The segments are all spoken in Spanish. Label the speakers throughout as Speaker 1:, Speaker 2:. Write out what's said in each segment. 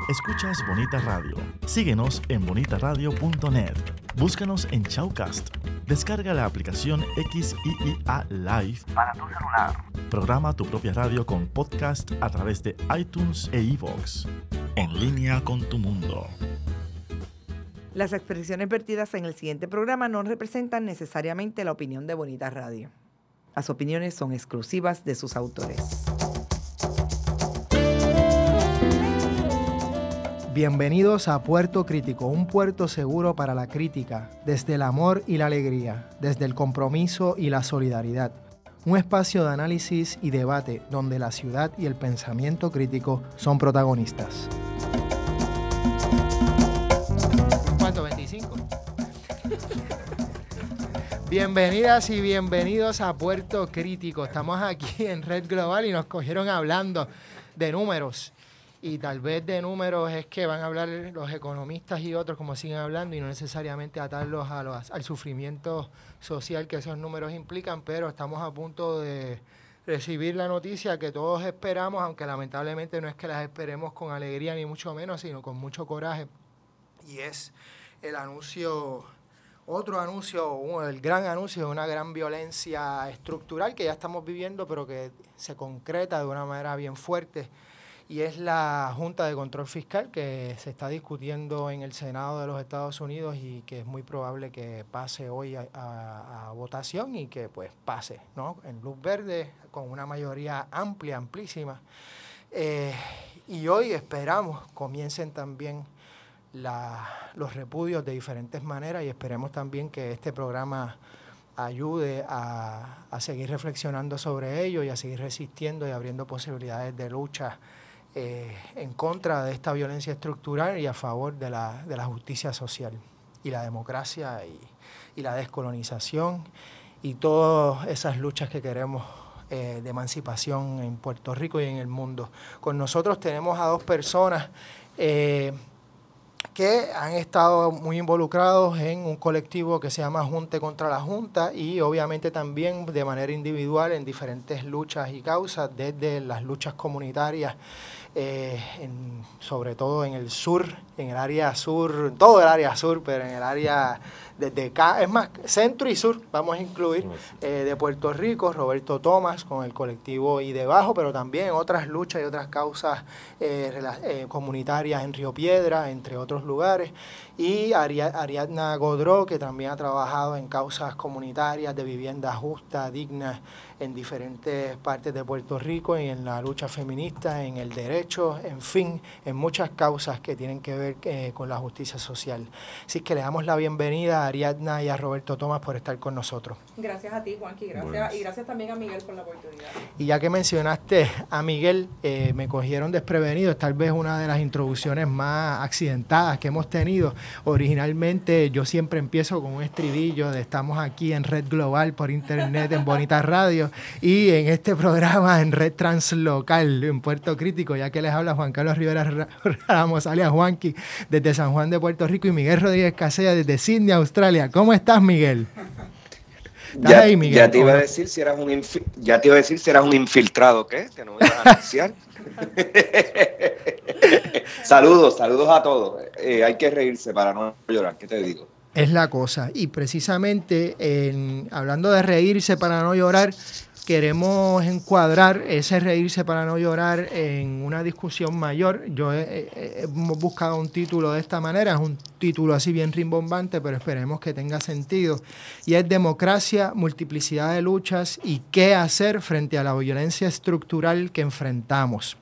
Speaker 1: Escuchas Bonita Radio. Síguenos en bonitaradio.net. Búscanos en Shoutcast. Descarga la aplicación XIIA Live para tu celular. Programa tu propia radio con podcast a través de iTunes e iVoox. En línea con tu mundo.
Speaker 2: Las expresiones vertidas en el siguiente programa no representan necesariamente la opinión de Bonita Radio. Las opiniones son exclusivas de sus autores.
Speaker 3: Bienvenidos a Puerto Crítico, un puerto seguro para la crítica, desde el amor y la alegría, desde el compromiso y la solidaridad. Un espacio de análisis y debate donde la ciudad y el pensamiento crítico son protagonistas. ¿Cuánto? 25. Bienvenidas y bienvenidos a Puerto Crítico. Estamos aquí en Red Global y nos cogieron hablando de números. Y tal vez de números es que van a hablar los economistas y otros como siguen hablando y no necesariamente atarlos al sufrimiento social que esos números implican, pero estamos a punto de recibir la noticia que todos esperamos, aunque lamentablemente no es que las esperemos con alegría ni mucho menos, sino con mucho coraje. Y es el anuncio, el gran anuncio de una gran violencia estructural que ya estamos viviendo, pero que se concreta de una manera bien fuerte. Y es la Junta de Control Fiscal que se está discutiendo en el Senado de los Estados Unidos y que es muy probable que pase hoy a votación y que pues pase, ¿no? En luz verde con una mayoría amplia, amplísima. Y hoy esperamos comiencen también los repudios de diferentes maneras y esperemos también que este programa ayude a seguir reflexionando sobre ello y a seguir resistiendo y abriendo posibilidades de lucha en contra de esta violencia estructural y a favor de la justicia social y la democracia y la descolonización y todas esas luchas que queremos de emancipación en Puerto Rico y en el mundo. Con nosotros tenemos a dos personas que han estado muy involucrados en un colectivo que se llama Junte contra la Junta y obviamente también de manera individual en diferentes luchas y causas, desde las luchas comunitarias, sobre todo en el sur, en el área sur, todo el área sur, pero en el área desde acá, es más, centro y sur, vamos a incluir, de Puerto Rico, Roberto Tomás con el colectivo Y Debajo, pero también otras luchas y otras causas comunitarias en Río Piedra, entre otros lugares, y Ariadna Godró, que también ha trabajado en causas comunitarias de vivienda justa, digna, en diferentes partes de Puerto Rico y en la lucha feminista, en el derecho, en fin, en muchas causas que tienen que ver con la justicia social. Así que le damos la bienvenida a Ariadna y a Roberto Tomás por estar con nosotros.
Speaker 4: Gracias a ti, Juanqui, gracias. Y gracias también a Miguel por la oportunidad.
Speaker 3: Y ya que mencionaste a Miguel, me cogieron desprevenido, es tal vez una de las introducciones más accidentadas que hemos tenido. Originalmente yo siempre empiezo con un estribillo de estamos aquí en Red Global por internet en Bonita Radio y en este programa en Red Translocal en Puerto Crítico, ya que les habla Juan Carlos Rivera Ramos, alias Juanqui, desde San Juan de Puerto Rico, y Miguel Rodríguez Casella desde Sydney, Australia. ¿Cómo estás, Miguel?
Speaker 5: Ya, ahí, Miguel? Ya te iba a decir si eras un infiltrado, ¿qué? Que no me ibas a anunciar. Saludos a todos. Hay que reírse para no llorar, ¿qué te digo?
Speaker 3: Es la cosa. Y precisamente, hablando de reírse para no llorar, queremos encuadrar ese reírse para no llorar en una discusión mayor. Hemos buscado un título de esta manera, es un título así bien rimbombante, pero esperemos que tenga sentido. Y es Democracia, multiplicidad de luchas y qué hacer frente a la violencia estructural que enfrentamos.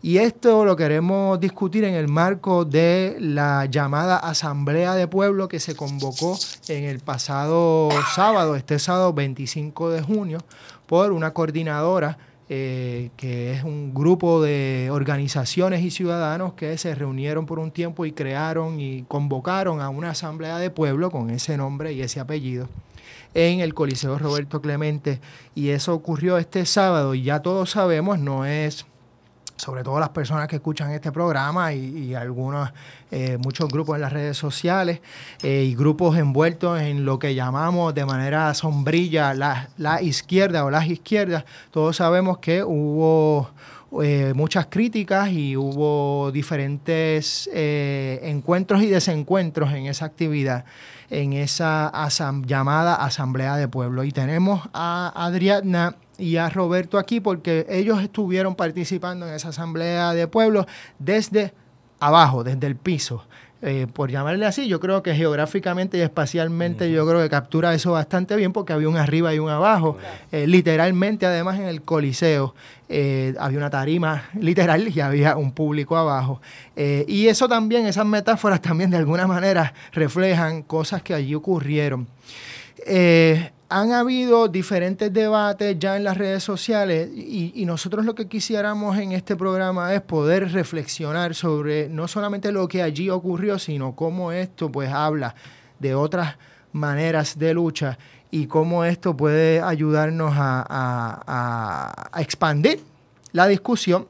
Speaker 3: Y esto lo queremos discutir en el marco de la llamada Asamblea de Pueblo que se convocó en el pasado sábado, este sábado 25 de junio, por una coordinadora que es un grupo de organizaciones y ciudadanos que se reunieron por un tiempo y crearon y convocaron a una Asamblea de Pueblo con ese nombre y ese apellido en el Coliseo Roberto Clemente. Y eso ocurrió este sábado y ya todos sabemos, no es... sobre todo las personas que escuchan este programa y muchos grupos en las redes sociales y grupos envueltos en lo que llamamos de manera sombrilla la izquierda o las izquierdas, todos sabemos que hubo muchas críticas y hubo diferentes encuentros y desencuentros en esa actividad, en esa llamada Asamblea de Pueblo. Y tenemos a Adriana y a Roberto aquí porque ellos estuvieron participando en esa Asamblea de Pueblo desde abajo, desde el piso. Por llamarle así, yo creo que geográficamente y espacialmente yo creo que captura eso bastante bien porque había un arriba y un abajo. Literalmente, además, en el Coliseo había una tarima literal y había un público abajo. Y eso también, esas metáforas también de alguna manera reflejan cosas que allí ocurrieron. Han habido diferentes debates ya en las redes sociales y nosotros lo que quisiéramos en este programa es poder reflexionar sobre no solamente lo que allí ocurrió, sino cómo esto pues habla de otras maneras de lucha y cómo esto puede ayudarnos a expandir la discusión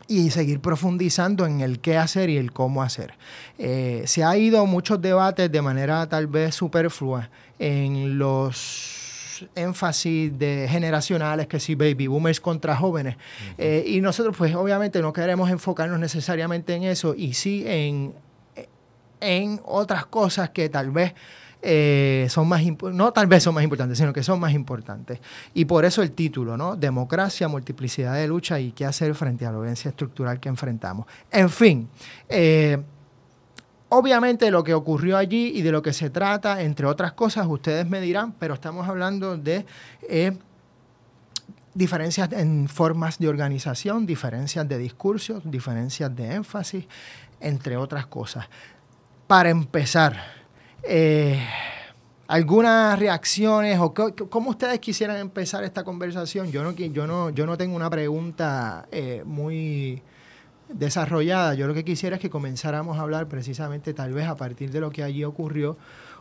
Speaker 3: y seguir profundizando en el qué hacer y el cómo hacer. Se ha ido muchos debates de manera tal vez superflua en los énfasis generacionales, que si baby boomers contra jóvenes. Y nosotros pues obviamente no queremos enfocarnos necesariamente en eso y sí en otras cosas que tal vez son más no tal vez son más importantes, sino que son más importantes. Y por eso el título, ¿no? Democracia, multiplicidad de lucha y qué hacer frente a la violencia estructural que enfrentamos. En fin, obviamente lo que ocurrió allí y de lo que se trata, entre otras cosas, ustedes me dirán, pero estamos hablando de diferencias en formas de organización, diferencias de discursos, diferencias de énfasis, entre otras cosas. Para empezar, ¿algunas reacciones o cómo ustedes quisieran empezar esta conversación? Yo no tengo una pregunta muy desarrollada. Yo lo que quisiera es que comenzáramos a hablar precisamente tal vez a partir de lo que allí ocurrió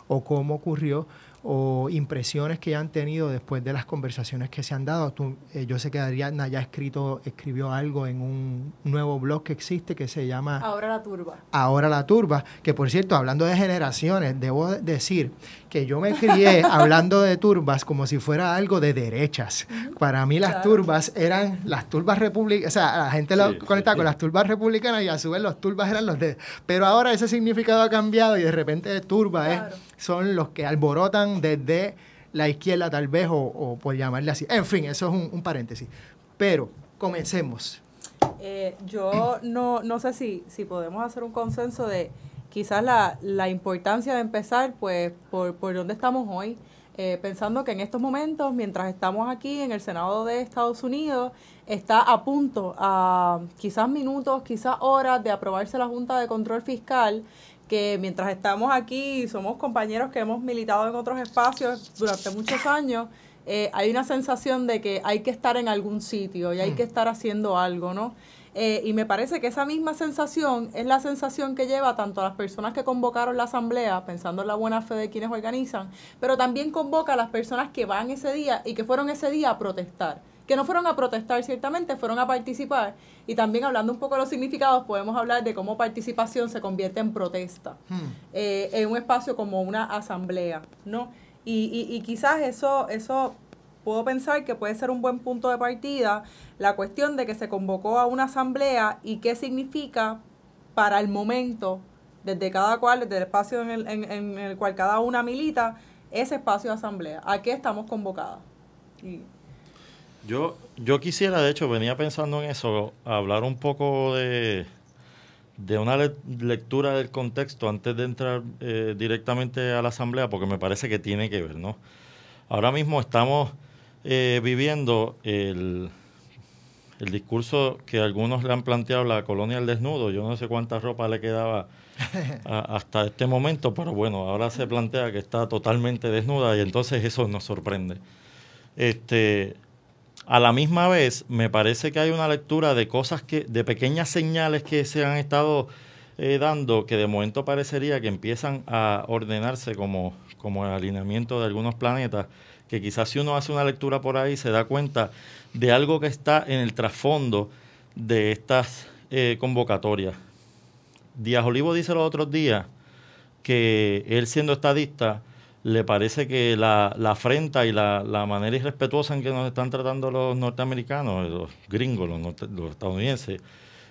Speaker 3: o cómo ocurrió o impresiones que han tenido después de las conversaciones que se han dado. Yo sé que Adriana ya escribió algo en un nuevo blog que existe que se llama
Speaker 4: Ahora la Turba.
Speaker 3: Ahora la Turba, que por cierto, hablando de generaciones, debo decir que yo me crié hablando de turbas como si fuera algo de derechas. Para mí las turbas eran las turbas republicanas, o sea, la gente lo conectaba con las turbas republicanas y a su vez los turbas eran los de... Pero ahora ese significado ha cambiado y de repente turba son los que alborotan desde la izquierda tal vez o por llamarle así. En fin, eso es un paréntesis. Pero comencemos.
Speaker 4: Yo no sé si podemos hacer un consenso de quizás la importancia de empezar pues por donde estamos hoy, pensando que en estos momentos, mientras estamos aquí en el Senado de Estados Unidos, está a punto, a quizás minutos, quizás horas de aprobarse la Junta de Control Fiscal, que mientras estamos aquí, somos compañeros que hemos militado en otros espacios durante muchos años, hay una sensación de que hay que estar en algún sitio y hay que estar haciendo algo, ¿no? Y me parece que esa misma sensación es la sensación que lleva tanto a las personas que convocaron la asamblea, pensando en la buena fe de quienes organizan, pero también convoca a las personas que van ese día y que fueron ese día a protestar. Que no fueron a protestar ciertamente, fueron a participar. Y también hablando un poco de los significados, podemos hablar de cómo participación se convierte en protesta en un espacio como una asamblea, ¿no? Y quizás eso puedo pensar que puede ser un buen punto de partida, la cuestión de que se convocó a una asamblea y qué significa para el momento, desde cada cual, desde el espacio en el cual cada una milita, ese espacio de asamblea. ¿A qué estamos convocadas?
Speaker 6: Yo quisiera, de hecho, venía pensando en eso, hablar un poco de una lectura del contexto antes de entrar directamente a la asamblea, porque me parece que tiene que ver, ¿no? Ahora mismo estamos viviendo el discurso que algunos le han planteado, la colonia del desnudo. Yo no sé cuánta ropa le quedaba hasta este momento, pero bueno, ahora se plantea que está totalmente desnuda y entonces eso nos sorprende. A la misma vez, me parece que hay una lectura de cosas de pequeñas señales que se han estado dando, que de momento parecería que empiezan a ordenarse como el alineamiento de algunos planetas, que quizás si uno hace una lectura por ahí se da cuenta de algo que está en el trasfondo de estas convocatorias. Díaz Olivo dice los otros días que él, siendo estadista, le parece que la afrenta y la manera irrespetuosa en que nos están tratando los norteamericanos, los gringos, los estadounidenses,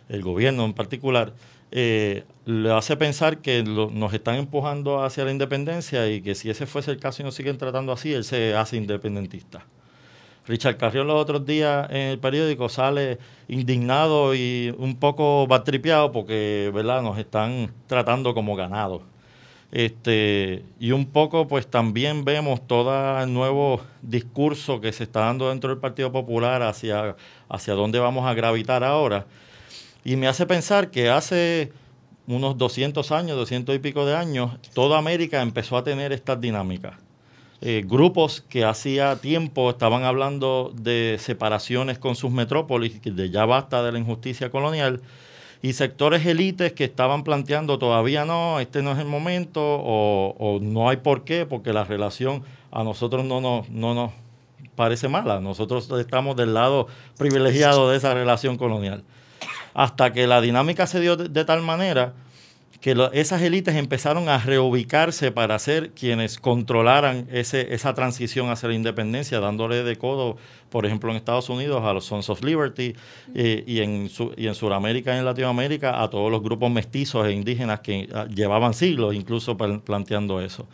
Speaker 6: el gobierno en particular, le hace pensar que nos están empujando hacia la independencia y que si ese fuese el caso y nos siguen tratando así, él se hace independentista. Richard Carrión los otros días en el periódico sale indignado y un poco batripeado porque, ¿verdad?, nos están tratando como ganados. Y un poco pues también vemos todo el nuevo discurso que se está dando dentro del Partido Popular hacia dónde vamos a gravitar ahora. Y me hace pensar que hace unos 200 años, 200 y pico de años, toda América empezó a tener estas dinámicas. Grupos que hacía tiempo estaban hablando de separaciones con sus metrópolis, de ya basta de la injusticia colonial, y sectores élites que estaban planteando todavía no, este no es el momento, o no hay por qué, porque la relación a nosotros no nos parece mala. Nosotros estamos del lado privilegiado de esa relación colonial. Hasta que la dinámica se dio de tal manera que esas élites empezaron a reubicarse para ser quienes controlaran esa transición hacia la independencia, dándole de codo, por ejemplo, en Estados Unidos a los Sons of Liberty y en Sudamérica y en Latinoamérica a todos los grupos mestizos e indígenas que llevaban siglos incluso planteando eso.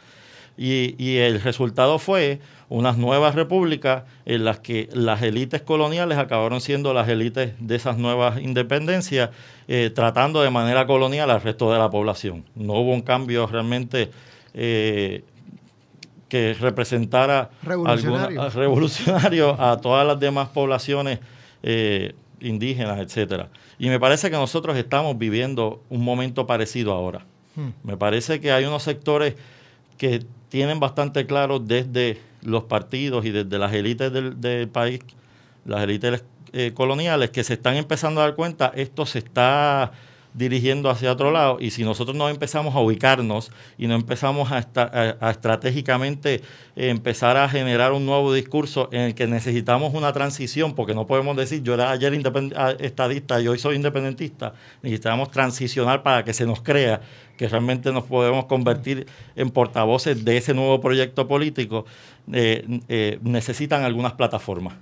Speaker 6: Y el resultado fue unas nuevas repúblicas en las que las élites coloniales acabaron siendo las élites de esas nuevas independencias, tratando de manera colonial al resto de la población. No hubo un cambio realmente que representara revolucionario a todas las demás poblaciones indígenas, etcétera. Y me parece que nosotros estamos viviendo un momento parecido ahora. Me parece que hay unos sectores que tienen bastante claro desde los partidos y desde las élites del país, las élites coloniales, que se están empezando a dar cuenta, esto se está dirigiendo hacia otro lado, y si nosotros no empezamos a ubicarnos y no empezamos a estratégicamente empezar a generar un nuevo discurso en el que necesitamos una transición, porque no podemos decir yo era ayer estadista y hoy soy independentista, necesitamos transicionar para que se nos crea que realmente nos podemos convertir en portavoces de ese nuevo proyecto político, necesitan algunas plataformas.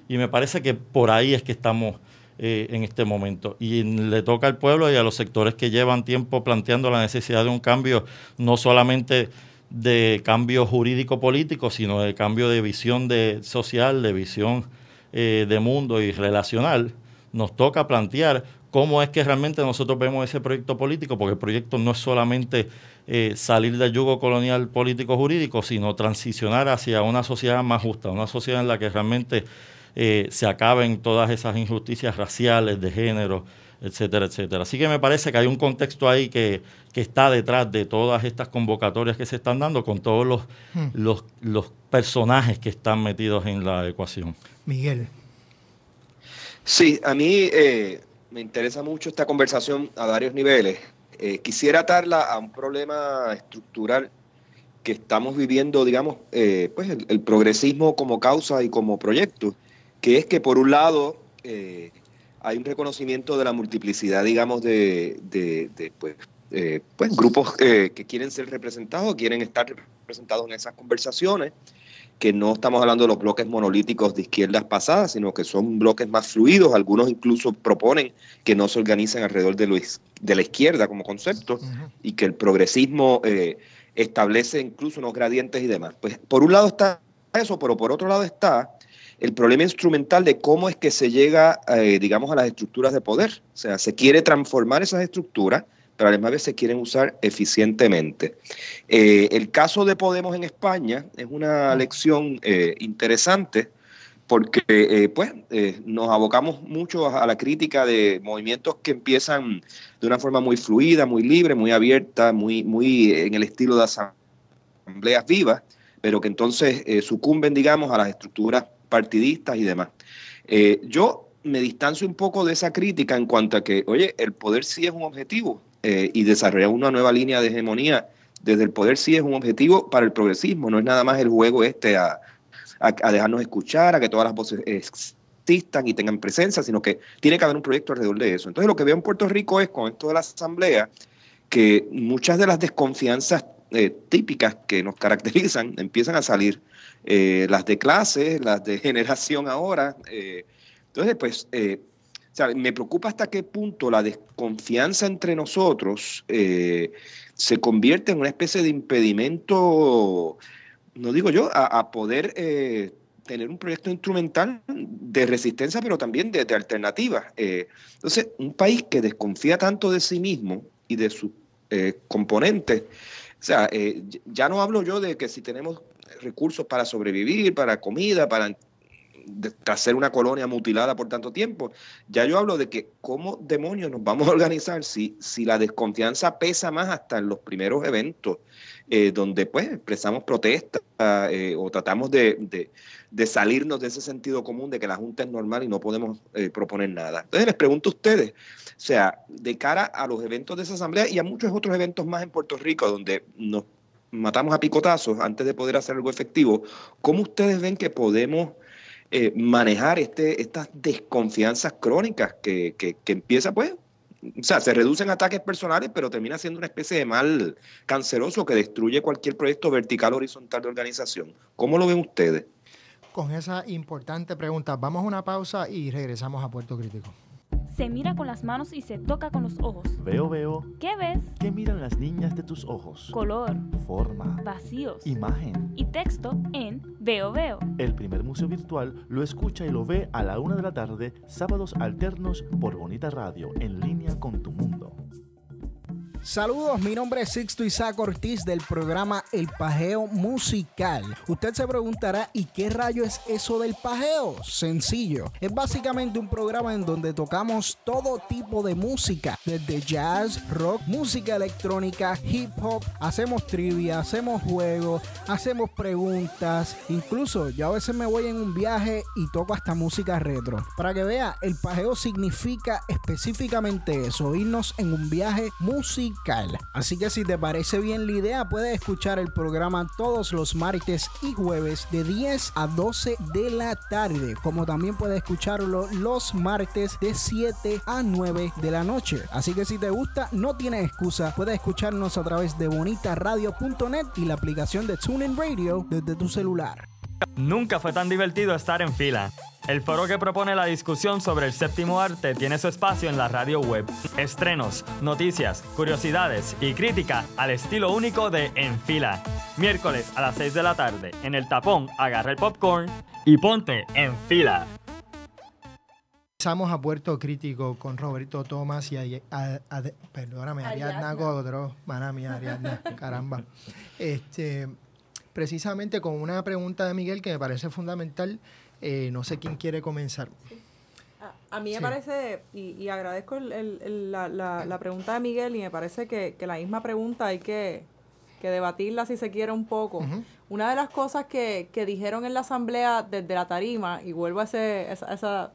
Speaker 6: Y me parece que por ahí es que estamos en este momento. Y le toca al pueblo y a los sectores que llevan tiempo planteando la necesidad de un cambio, no solamente de cambio jurídico-político, sino de cambio de visión social, de visión de mundo y relacional. Nos toca plantear cómo es que realmente nosotros vemos ese proyecto político, porque el proyecto no es solamente salir del yugo colonial político-jurídico, sino transicionar hacia una sociedad más justa, una sociedad en la que realmente se acaben todas esas injusticias raciales, de género, etcétera, etcétera. Así que me parece que hay un contexto ahí que está detrás de todas estas convocatorias que se están dando, con todos los personajes que están metidos en la ecuación.
Speaker 3: Miguel.
Speaker 5: Sí, a mí me interesa mucho esta conversación a varios niveles. Quisiera atarla a un problema estructural que estamos viviendo, digamos, pues el progresismo como causa y como proyecto, que es que por un lado hay un reconocimiento de la multiplicidad, digamos, de grupos que quieren ser representados, quieren estar representados en esas conversaciones, que no estamos hablando de los bloques monolíticos de izquierdas pasadas, sino que son bloques más fluidos. Algunos incluso proponen que no se organicen alrededor de la izquierda como concepto, y que el progresismo establece incluso unos gradientes y demás. Pues por un lado está eso, pero por otro lado está el problema instrumental de cómo es que se llega, digamos, a las estructuras de poder. O sea, se quiere transformar esas estructuras, pero a la misma vez se quieren usar eficientemente. El caso de Podemos en España es una lección interesante, porque nos abocamos mucho a la crítica de movimientos que empiezan de una forma muy fluida, muy libre, muy abierta, muy en el estilo de asambleas vivas, pero que entonces sucumben, digamos, a las estructuras partidistas y demás. Yo me distancio un poco de esa crítica en cuanto a que, oye, el poder sí es un objetivo, y desarrollar una nueva línea de hegemonía desde el poder sí es un objetivo para el progresismo. No es nada más el juego a dejarnos escuchar, a que todas las voces existan y tengan presencia, sino que tiene que haber un proyecto alrededor de eso. Entonces lo que veo en Puerto Rico es, con esto de la asamblea, que muchas de las desconfianzas típicas que nos caracterizan empiezan a salir. Las de clase, las de generación ahora. Entonces, pues, o sea, me preocupa hasta qué punto la desconfianza entre nosotros se convierte en una especie de impedimento, no digo yo, a poder tener un proyecto instrumental de resistencia, pero también de alternativa. Entonces, un país que desconfía tanto de sí mismo y de sus componentes, o sea, ya no hablo yo de que si tenemos recursos para sobrevivir, para comida, para ser una colonia mutilada por tanto tiempo, ya yo hablo de que cómo demonios nos vamos a organizar si la desconfianza pesa más hasta en los primeros eventos, donde pues expresamos protesta o tratamos de salirnos de ese sentido común de que la Junta es normal y no podemos proponer nada. Entonces les pregunto a ustedes, o sea, de cara a los eventos de esa asamblea y a muchos otros eventos más en Puerto Rico donde nos matamos a picotazos antes de poder hacer algo efectivo, ¿cómo ustedes ven que podemos manejar estas desconfianzas crónicas que empieza pues, o sea, se reducen ataques personales, pero termina siendo una especie de mal canceroso que destruye cualquier proyecto vertical o horizontal de organización? ¿Cómo lo ven ustedes?
Speaker 3: Con esa importante pregunta, vamos a una pausa y regresamos a Puerto Crítico.
Speaker 7: Se mira con las manos y se toca con los ojos.
Speaker 1: Veo.
Speaker 7: ¿Qué ves?
Speaker 1: ¿Qué miran las niñas de tus ojos?
Speaker 7: Color,
Speaker 1: Forma,
Speaker 7: vacíos
Speaker 1: imagen.
Speaker 7: y texto en Veo.
Speaker 1: El primer museo virtual lo escucha y lo ve a la 1 de la tarde, sábados alternos por Bonita Radio, en línea con tu mundo.
Speaker 8: Saludos, mi nombre es Sixto Isaac Ortiz del programa El Pajeo Musical. Usted se preguntará, ¿y qué rayo es eso del pajeo? Sencillo, es básicamente un programa en donde tocamos todo tipo de música, desde jazz, rock, música electrónica, hip hop, hacemos trivia, hacemos juegos, hacemos preguntas, incluso yo a veces me voy en un viaje y toco hasta música retro. Para que vea, el pajeo significa específicamente eso, irnos en un viaje musical. Así que si te parece bien la idea, puedes escuchar el programa todos los martes y jueves de 10 a 12 de la tarde, como también puedes escucharlo los martes de 7 a 9 de la noche. Así que si te gusta, no tienes excusa, puedes escucharnos a través de bonitaradio.net y la aplicación de TuneIn Radio desde tu celular.
Speaker 9: Nunca fue tan divertido estar en fila. El foro que propone la discusión sobre el séptimo arte tiene su espacio en la radio web. Estrenos, noticias, curiosidades y crítica al estilo único de En Fila. Miércoles a las 6 de la tarde, en El Tapón, agarra el popcorn y ponte en fila.
Speaker 3: Pasamos a Puerto Crítico con Roberto Tomás y Ariadna Godro. Mana mía, Ariadna, caramba. Precisamente con una pregunta de Miguel que me parece fundamental. No sé quién quiere comenzar.
Speaker 4: A mí me parece, y agradezco la pregunta de Miguel, y me parece que la misma pregunta hay que debatirla si se quiere un poco. Uh-huh. Una de las cosas que dijeron en la asamblea desde la tarima, y vuelvo a esa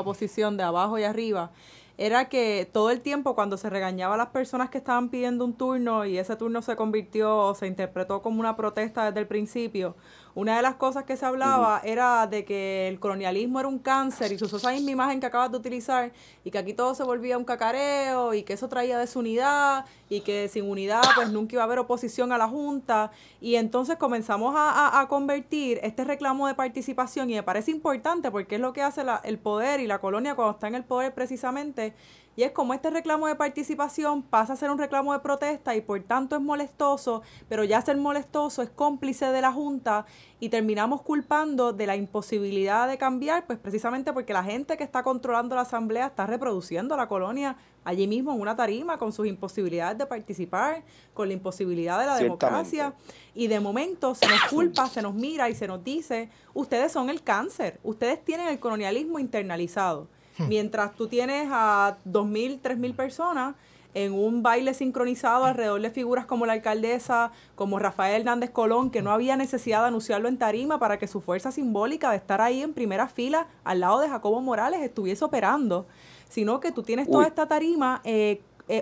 Speaker 4: oposición de abajo y arriba, era que todo el tiempo cuando se regañaba a las personas que estaban pidiendo un turno y ese turno se convirtió o se interpretó como una protesta desde el principio, una de las cosas que se hablaba era de que el colonialismo era un cáncer y se usó esa misma imagen que acabas de utilizar y que aquí todo se volvía un cacareo y que eso traía desunidad y que sin unidad pues nunca iba a haber oposición a la Junta, y entonces comenzamos a convertir este reclamo de participación, y me parece importante porque es lo que hace el poder y la colonia cuando está en el poder precisamente, y es como este reclamo de participación pasa a ser un reclamo de protesta y por tanto es molestoso, pero ya ser molestoso es cómplice de la Junta y terminamos culpando de la imposibilidad de cambiar, pues precisamente porque la gente que está controlando la asamblea está reproduciendo la colonia allí mismo en una tarima con sus imposibilidades de participar, con la imposibilidad de la democracia, y de momento se nos culpa, se nos mira y se nos dice, ustedes son el cáncer, ustedes tienen el colonialismo internalizado. Mientras tú tienes a 2.000, 3.000 personas en un baile sincronizado alrededor de figuras como la alcaldesa, como Rafael Hernández Colón, que no había necesidad de anunciarlo en tarima para que su fuerza simbólica de estar ahí en primera fila al lado de Jacobo Morales estuviese operando, sino que tú tienes toda esta tarima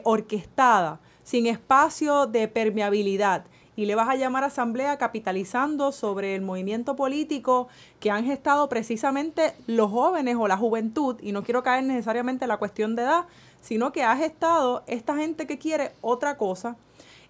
Speaker 4: orquestada, sin espacio de permeabilidad, y le vas a llamar asamblea capitalizando sobre el movimiento político que han gestado precisamente los jóvenes o la juventud, y no quiero caer necesariamente en la cuestión de edad, sino que ha gestado esta gente que quiere otra cosa.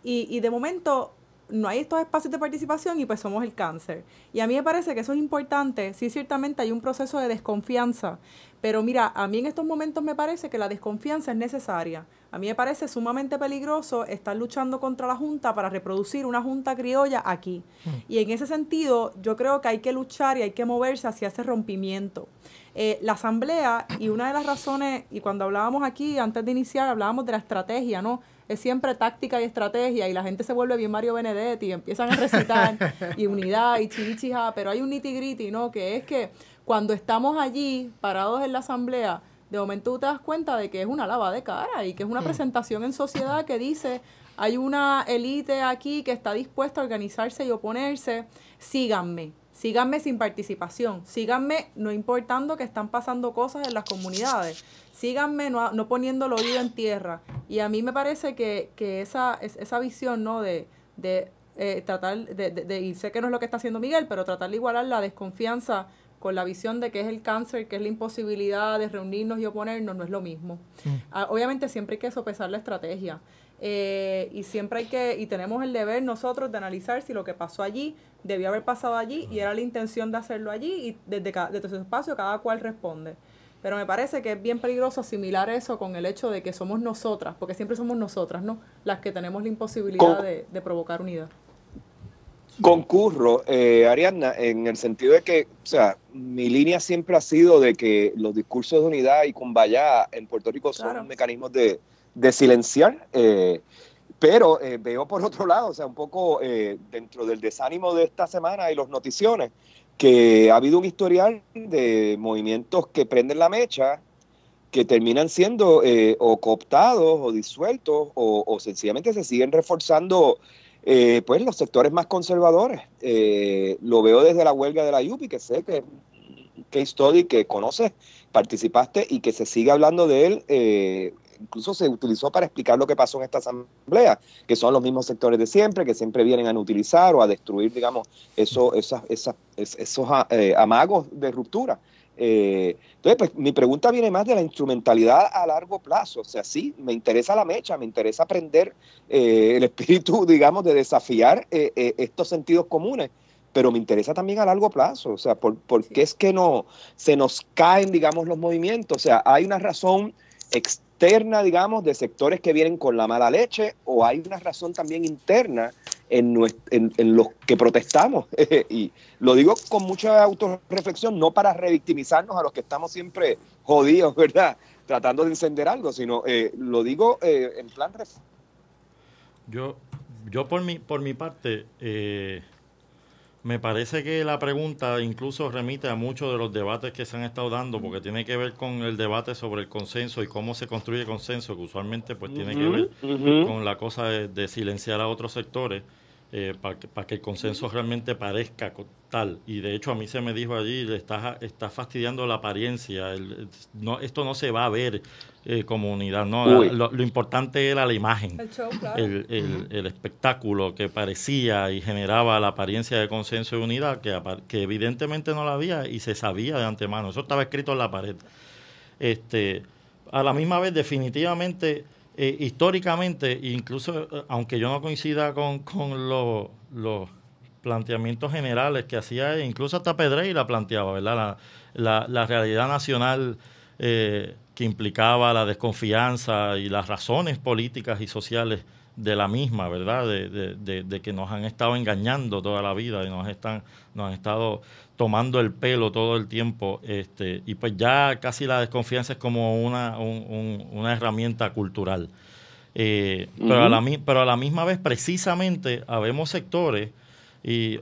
Speaker 4: Y de momento no hay estos espacios de participación y pues somos el cáncer. Y a mí me parece que eso es importante. Sí, ciertamente hay un proceso de desconfianza, pero mira, a mí en estos momentos me parece que la desconfianza es necesaria. A mí me parece sumamente peligroso estar luchando contra la Junta para reproducir una Junta criolla aquí. Y en ese sentido, yo creo que hay que luchar y hay que moverse hacia ese rompimiento. La Asamblea, y una de las razones, y cuando hablábamos aquí, antes de iniciar, hablábamos de la estrategia, ¿no? Es siempre táctica y estrategia, y la gente se vuelve bien Mario Benedetti y empiezan a recitar y unidad y chirichija, pero hay un nitty-gritty, ¿no? Que es que cuando estamos allí, parados en la Asamblea, de momento tú te das cuenta de que es una lava de cara y que es una presentación en sociedad que dice, hay una élite aquí que está dispuesta a organizarse y oponerse, síganme sin participación, síganme no importando que están pasando cosas en las comunidades, síganme no poniendo el oído en tierra. Y a mí me parece que esa visión, ¿no? de tratar de, y sé que no es lo que está haciendo Miguel, pero tratar de igualar la desconfianza con la visión de que es el cáncer, que es la imposibilidad de reunirnos y oponernos, no es lo mismo. Obviamente siempre hay que sopesar la estrategia. Y siempre y tenemos el deber nosotros de analizar si lo que pasó allí debió haber pasado allí y era la intención de hacerlo allí, y desde su espacio cada cual responde. Pero me parece que es bien peligroso asimilar eso con el hecho de que somos nosotras, porque siempre somos nosotras, ¿no?, las que tenemos la imposibilidad de provocar unidad.
Speaker 5: Concurro, Ariadna, en el sentido de que, o sea, mi línea siempre ha sido de que los discursos de unidad y kumbaya en Puerto Rico son mecanismos de silenciar, pero veo por otro lado, o sea, un poco dentro del desánimo de esta semana y los noticiones, que ha habido un historial de movimientos que prenden la mecha, que terminan siendo o cooptados o disueltos o sencillamente se siguen reforzando pues los sectores más conservadores. Lo veo desde la huelga de la UPI, que sé que case study que conoces, participaste y que se sigue hablando de él. Incluso se utilizó para explicar lo que pasó en esta asamblea, que son los mismos sectores de siempre, que siempre vienen a utilizar o a destruir, digamos, esos amagos de ruptura. Entonces, pues mi pregunta viene más de la instrumentalidad a largo plazo. O sea, sí, me interesa la mecha, me interesa aprender el espíritu, digamos, de desafiar estos sentidos comunes, pero me interesa también a largo plazo. O sea, ¿por qué es que no se nos caen, digamos, los movimientos? O sea, ¿hay una razón externa, digamos, de sectores que vienen con la mala leche, o hay una razón también interna en los que protestamos? Y lo digo con mucha autorreflexión, no para revictimizarnos a los que estamos siempre jodidos, ¿verdad?, tratando de encender algo, sino lo digo en plan...
Speaker 6: Yo por mi parte, me parece que la pregunta incluso remite a muchos de los debates que se han estado dando, porque tiene que ver con el debate sobre el consenso y cómo se construye consenso, que usualmente pues tiene que ver con la cosa de silenciar a otros sectores para que el consenso realmente parezca tal. Y de hecho a mí se me dijo allí, está fastidiando la apariencia, esto no se va a ver como unidad, ¿no? Lo importante era la imagen,
Speaker 4: el show, claro.
Speaker 6: el espectáculo que parecía y generaba la apariencia de consenso y unidad, que evidentemente no la había y se sabía de antemano, eso estaba escrito en la pared. A la misma vez, definitivamente, históricamente, incluso aunque yo no coincida con los planteamientos generales que hacía, incluso hasta Pedreira planteaba, ¿verdad?, la realidad nacional que implicaba la desconfianza y las razones políticas y sociales de la misma, ¿verdad?, de que nos han estado engañando toda la vida y nos han estado tomando el pelo todo el tiempo, y pues ya casi la desconfianza es como una herramienta cultural. Pero a la misma vez, precisamente, habemos sectores,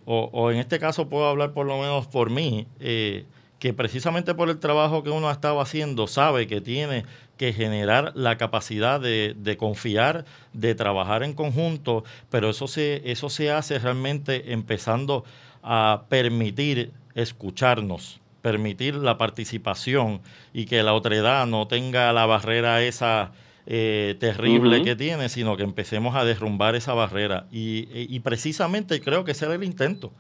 Speaker 6: o en este caso puedo hablar por lo menos por mí, que precisamente por el trabajo que uno ha estado haciendo sabe que tiene que generar la capacidad de confiar, de trabajar en conjunto, pero eso se hace realmente empezando a permitir escucharnos, permitir la participación y que la otredad no tenga la barrera esa terrible que tiene, sino que empecemos a derrumbar esa barrera. Y precisamente creo que ese era el intento.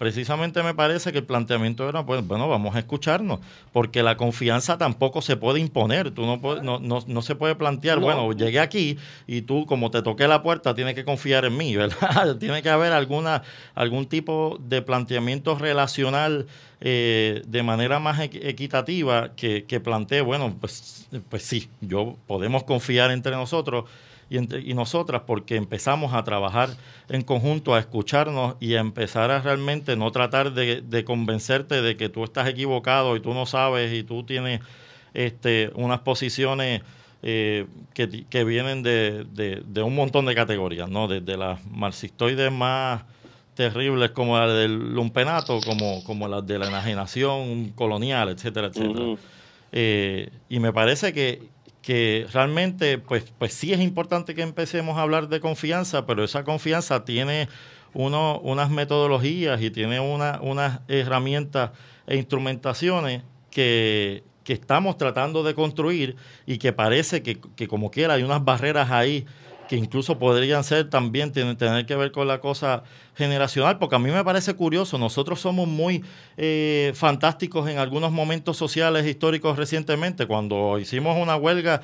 Speaker 6: precisamente me parece que el planteamiento era, pues, bueno, vamos a escucharnos, porque la confianza tampoco se puede imponer. Tú no se puede plantear, bueno, llegué aquí y tú, como te toqué la puerta, tienes que confiar en mí, ¿verdad? Tiene que haber algún tipo de planteamiento relacional de manera más equitativa que plantee, bueno, pues sí, podemos confiar entre nosotros y nosotras, porque empezamos a trabajar en conjunto, a escucharnos y a empezar a realmente no tratar de convencerte de que tú estás equivocado y tú no sabes y tú tienes unas posiciones que vienen de un montón de categorías, ¿no? Desde las marxistoides más terribles como la del lumpenato, como las de la enajenación colonial, etcétera, etcétera. Y me parece que realmente, pues sí es importante que empecemos a hablar de confianza, pero esa confianza tiene unas metodologías y tiene unas herramientas e instrumentaciones que estamos tratando de construir y que parece que como quiera hay unas barreras ahí que incluso podrían ser también tener que ver con la cosa generacional, porque a mí me parece curioso, nosotros somos muy fantásticos en algunos momentos sociales históricos recientemente. Cuando hicimos una huelga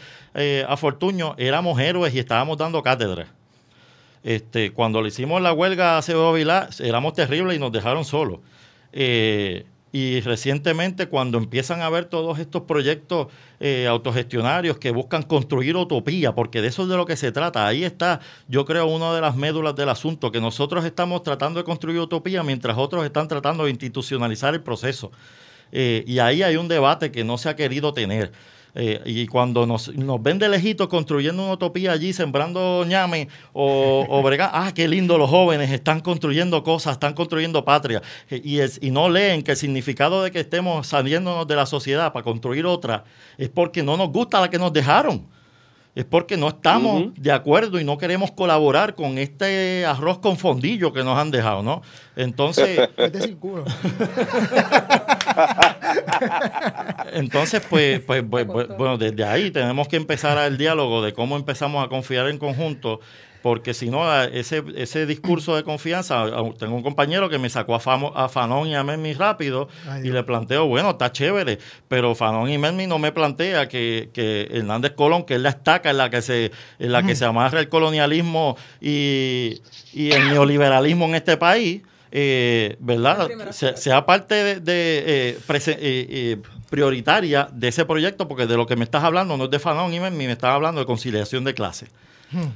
Speaker 6: a Fortuño, éramos héroes y estábamos dando cátedra. Cuando le hicimos la huelga a Acevedo Vilá, éramos terribles y nos dejaron solos. Y recientemente, cuando empiezan a ver todos estos proyectos autogestionarios que buscan construir utopía, porque de eso es de lo que se trata, ahí está, yo creo, una de las médulas del asunto, que nosotros estamos tratando de construir utopía mientras otros están tratando de institucionalizar el proceso. Y ahí hay un debate que no se ha querido tener. Y cuando nos ven de lejitos construyendo una utopía allí, sembrando ñame o bregar, qué lindo los jóvenes, están construyendo cosas, están construyendo patria, y no leen que el significado de que estemos saliéndonos de la sociedad para construir otra es porque no nos gusta la que nos dejaron. Es porque no estamos de acuerdo y no queremos colaborar con este arroz con fondillo que nos han dejado, ¿no? Entonces... Entonces, pues, bueno, desde ahí tenemos que empezar el diálogo de cómo empezamos a confiar en conjunto, porque si no, ese discurso de confianza, tengo un compañero que me sacó a Fanon y a Mermi rápido y le planteo, bueno, está chévere, pero Fanon y Mermi no me plantea que Hernández Colón, que es la estaca en la que se amarra el colonialismo y el neoliberalismo en este país, ¿verdad? Sea parte prioritaria de ese proyecto, porque de lo que me estás hablando no es de Fanon y Mermi, me estás hablando de conciliación de clases.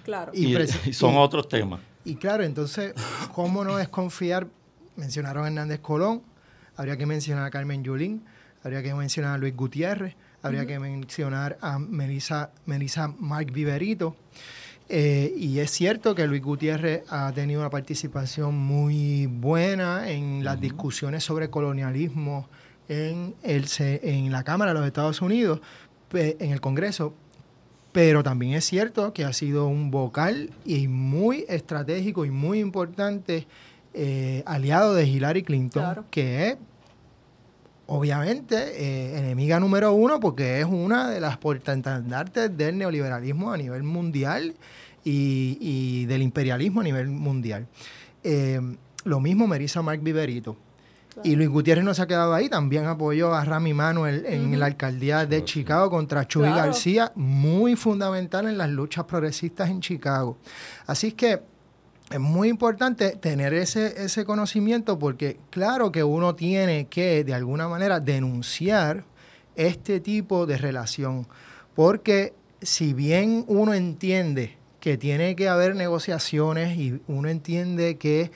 Speaker 4: Claro.
Speaker 6: Y son otros temas.
Speaker 3: Y claro, entonces, ¿cómo no desconfiar? Mencionaron a Hernández Colón, habría que mencionar a Carmen Yulín, habría que mencionar a Luis Gutiérrez, habría que mencionar a Melissa Mark Viverito. Y es cierto que Luis Gutiérrez ha tenido una participación muy buena en las discusiones sobre colonialismo en la Cámara de los Estados Unidos, en el Congreso. Pero también es cierto que ha sido un vocal y muy estratégico y muy importante aliado de Hillary Clinton, que es obviamente enemiga número uno, porque es una de las portaestandartes del neoliberalismo a nivel mundial y del imperialismo a nivel mundial. Lo mismo Melissa Mark Viverito. Y Luis Gutiérrez no se ha quedado ahí, también apoyó a Rami Manuel en la alcaldía de Chicago contra Chuy García, muy fundamental en las luchas progresistas en Chicago. Así que es muy importante tener ese conocimiento, porque claro que uno tiene que de alguna manera denunciar este tipo de relación, porque si bien uno entiende que tiene que haber negociaciones y uno entiende que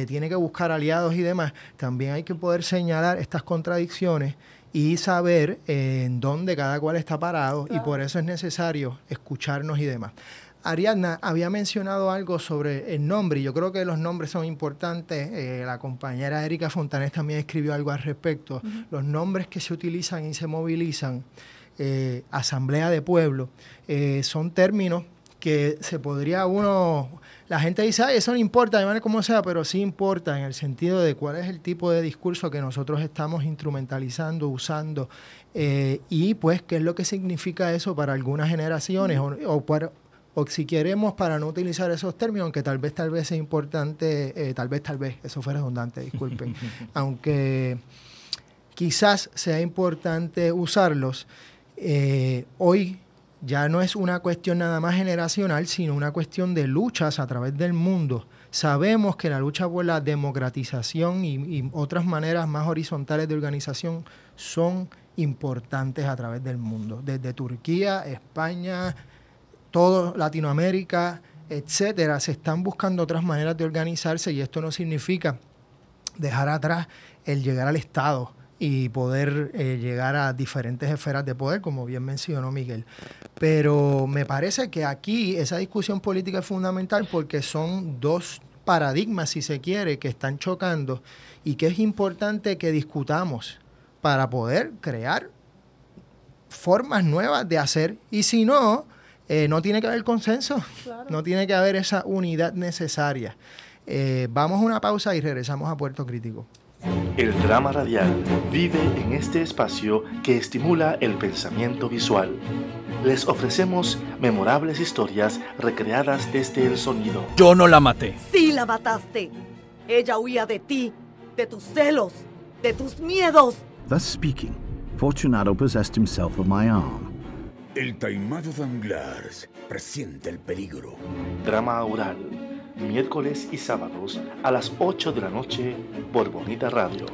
Speaker 3: tiene que buscar aliados y demás, también hay que poder señalar estas contradicciones y saber en dónde cada cual está parado, y por eso es necesario escucharnos y demás. Ariadna había mencionado algo sobre el nombre, y yo creo que los nombres son importantes. La compañera Erika Fontanés también escribió algo al respecto. Los nombres que se utilizan y se movilizan, asamblea de pueblo, son términos que se podría la gente dice, eso no importa, de manera como sea, pero sí importa en el sentido de cuál es el tipo de discurso que nosotros estamos instrumentalizando, usando, y pues qué es lo que significa eso para algunas generaciones o o si queremos, para no utilizar esos términos, aunque tal vez es importante, tal vez, eso fue redundante, disculpen, aunque quizás sea importante usarlos, hoy ya no es una cuestión nada más generacional, sino una cuestión de luchas a través del mundo. Sabemos que la lucha por la democratización y otras maneras más horizontales de organización son importantes a través del mundo. Desde Turquía, España, todo Latinoamérica, etcétera, se están buscando otras maneras de organizarse, y esto no significa dejar atrás el llegar al Estado y poder llegar a diferentes esferas de poder, como bien mencionó Miguel. Pero me parece que aquí esa discusión política es fundamental porque son dos paradigmas, si se quiere, que están chocando y que es importante que discutamos para poder crear formas nuevas de hacer. Y si no, no tiene que haber consenso, claro. No tiene que haber esa unidad necesaria. Vamos a una pausa y regresamos a Puerto Crítico.
Speaker 1: El drama radial vive en este espacio que estimula el pensamiento visual. Les ofrecemos memorables historias recreadas desde el sonido.
Speaker 10: Yo no la maté.
Speaker 11: Sí la mataste. Ella huía de ti, de tus celos, de tus miedos.
Speaker 12: Thus speaking, Fortunato possessed himself of my arm.
Speaker 13: El taimado Danglars presiente el peligro.
Speaker 1: Drama oral, miércoles y sábados a las 8 de la noche por Bonita Radio.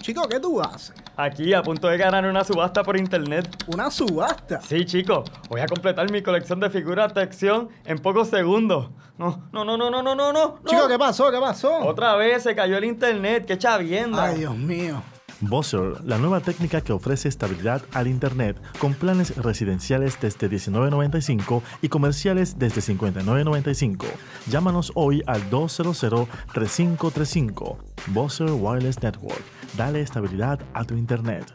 Speaker 8: Chico, ¿qué tú haces?
Speaker 9: Aquí, a punto de ganar una subasta por internet.
Speaker 8: ¿Una subasta?
Speaker 9: Sí, chico. Voy a completar mi colección de figuras de acción en pocos segundos. No.
Speaker 8: Chico, ¿qué pasó? ¿Qué pasó?
Speaker 9: Otra vez se cayó el internet. ¡Qué chavienda!
Speaker 8: Ay, Dios mío.
Speaker 1: Buzzer, la nueva técnica que ofrece estabilidad al Internet con planes residenciales desde $19.95 y comerciales desde $59.95. Llámanos hoy al 200-3535. Buzzer Wireless Network. Dale estabilidad a tu Internet.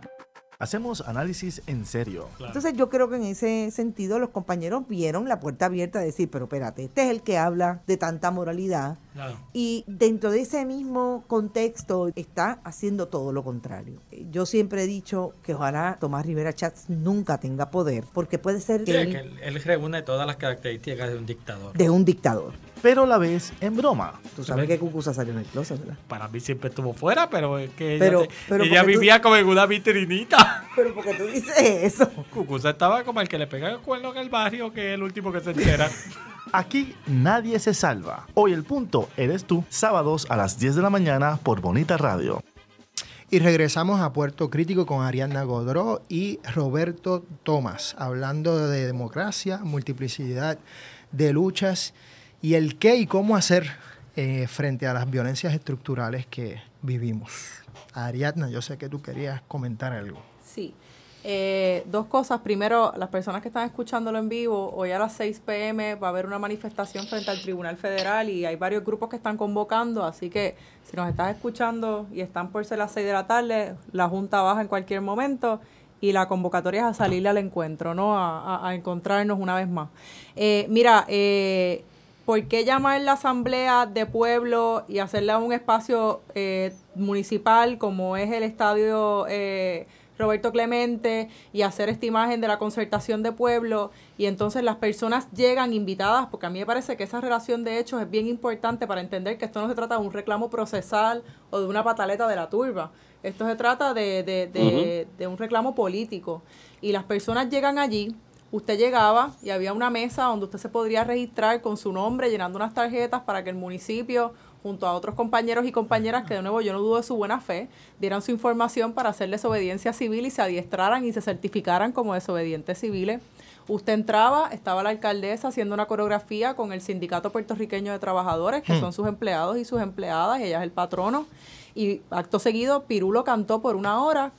Speaker 1: Hacemos análisis en serio.
Speaker 2: Claro. Entonces yo creo que en ese sentido los compañeros vieron la puerta abierta de decir, pero espérate, este es el que habla de tanta moralidad. Claro. Y dentro de ese mismo contexto está haciendo todo lo contrario. Yo siempre he dicho que ojalá Tomás Rivera Chats nunca tenga poder, porque puede ser que
Speaker 10: él reúne todas las características de un dictador.
Speaker 2: De un dictador.
Speaker 1: Pero la ves en broma.
Speaker 2: Tú sabes que Cucuza salió en el closet, ¿verdad?
Speaker 10: Para mí siempre estuvo fuera, pero es que
Speaker 2: ella
Speaker 10: vivía como en una vitrinita.
Speaker 2: Pero porque tú dices eso.
Speaker 10: Cucuza estaba como el que le pega el cuerno en el barrio, que es el último que se entera.
Speaker 1: Aquí nadie se salva. Hoy el punto eres tú. Sábados a las 10 de la mañana por Bonita Radio.
Speaker 3: Y regresamos a Puerto Crítico con Ariadna Godró y Roberto Tomás, hablando de democracia, multiplicidad de luchas y el qué y cómo hacer frente a las violencias estructurales que vivimos. Ariadna, yo sé que tú querías comentar algo.
Speaker 4: Sí. Dos cosas. Primero, las personas que están escuchándolo en vivo, hoy a las 6 p.m. va a haber una manifestación frente al Tribunal Federal y hay varios grupos que están convocando, así que si nos estás escuchando y están por ser las 6 de la tarde, la Junta baja en cualquier momento y la convocatoria es a salirle al encuentro, ¿no? A encontrarnos una vez más. ¿Por qué llamar la asamblea de pueblo y hacerla un espacio municipal como es el estadio Roberto Clemente y hacer esta imagen de la concertación de pueblo? Y entonces las personas llegan invitadas, porque a mí me parece que esa relación de hechos es bien importante para entender que esto no se trata de un reclamo procesal o de una pataleta de la turba. Esto se trata de un reclamo político. Y las personas llegan allí. Usted llegaba y había una mesa donde usted se podría registrar con su nombre, llenando unas tarjetas para que el municipio, junto a otros compañeros y compañeras que de nuevo yo no dudo de su buena fe, dieran su información para hacer desobediencia civil y se adiestraran y se certificaran como desobedientes civiles. Usted entraba, estaba la alcaldesa haciendo una coreografía con el Sindicato Puertorriqueño de Trabajadores, que son sus empleados y sus empleadas, y ella es el patrono. Y acto seguido, Pirulo cantó por 1 hora